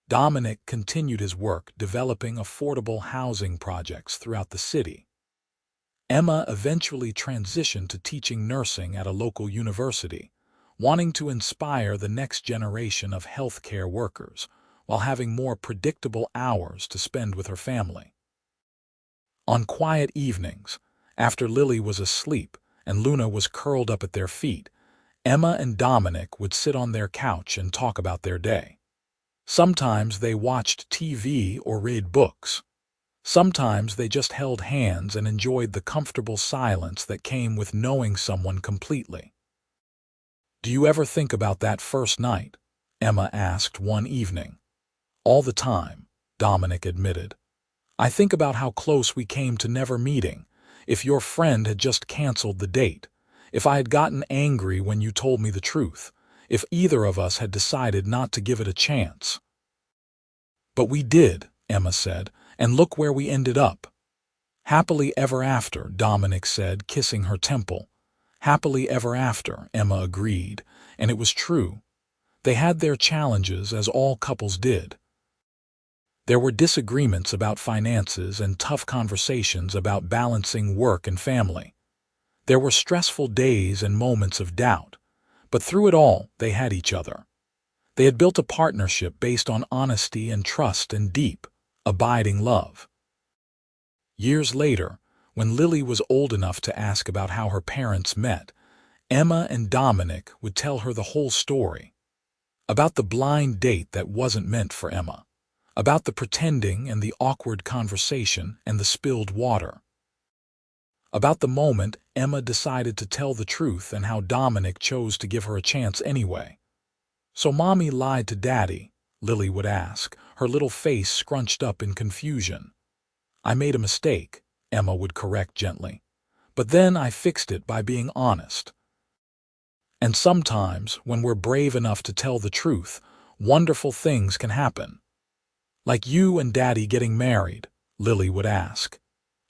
Speaker 1: Dominic continued his work developing affordable housing projects throughout the city. Emma eventually transitioned to teaching nursing at a local university, wanting to inspire the next generation of healthcare workers while having more predictable hours to spend with her family. On quiet evenings, after Lily was asleep and Luna was curled up at their feet, Emma and Dominic would sit on their couch and talk about their day. Sometimes they watched TV or read books. Sometimes they just held hands and enjoyed the comfortable silence that came with knowing someone completely. "Do you ever think about that first night?" Emma asked one evening. "All the time," Dominic admitted. "I think about how close we came to never meeting, if your friend had just canceled the date, if I had gotten angry when you told me the truth, if either of us had decided not to give it a chance." "But we did," Emma said, "and look where we ended up." "Happily ever after," Dominic said, kissing her temple. "Happily ever after," Emma agreed, and it was true. They had their challenges, as all couples did. There were disagreements about finances and tough conversations about balancing work and family. There were stressful days and moments of doubt, but through it all, they had each other. They had built a partnership based on honesty and trust and deep, abiding love. Years later, when Lily was old enough to ask about how her parents met, Emma and Dominic would tell her the whole story. About the blind date that wasn't meant for Emma. About the pretending and the awkward conversation and the spilled water. About the moment Emma decided to tell the truth and how Dominic chose to give her a chance anyway. "So Mommy lied to Daddy?" Lily would ask, her little face scrunched up in confusion. "I made a mistake," Emma would correct gently. "But then I fixed it by being honest." And sometimes, when we're brave enough to tell the truth, wonderful things can happen. "Like you and Daddy getting married?" Lily would ask.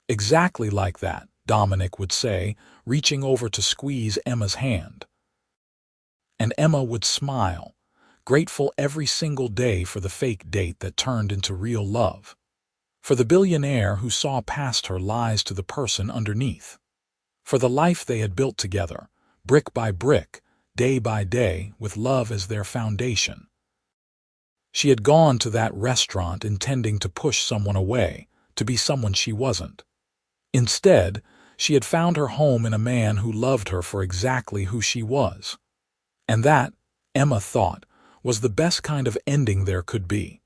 Speaker 1: "Exactly like that," Dominic would say, reaching over to squeeze Emma's hand. And Emma would smile, grateful every single day for the fake date that turned into real love. For the billionaire who saw past her lies to the person underneath. For the life they had built together, brick by brick, day by day, with love as their foundation. She had gone to that restaurant intending to push someone away, to be someone she wasn't. Instead, she had found her home in a man who loved her for exactly who she was. And that, Emma thought, was the best kind of ending there could be.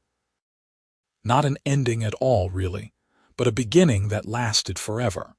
Speaker 1: Not an ending at all, really, but a beginning that lasted forever.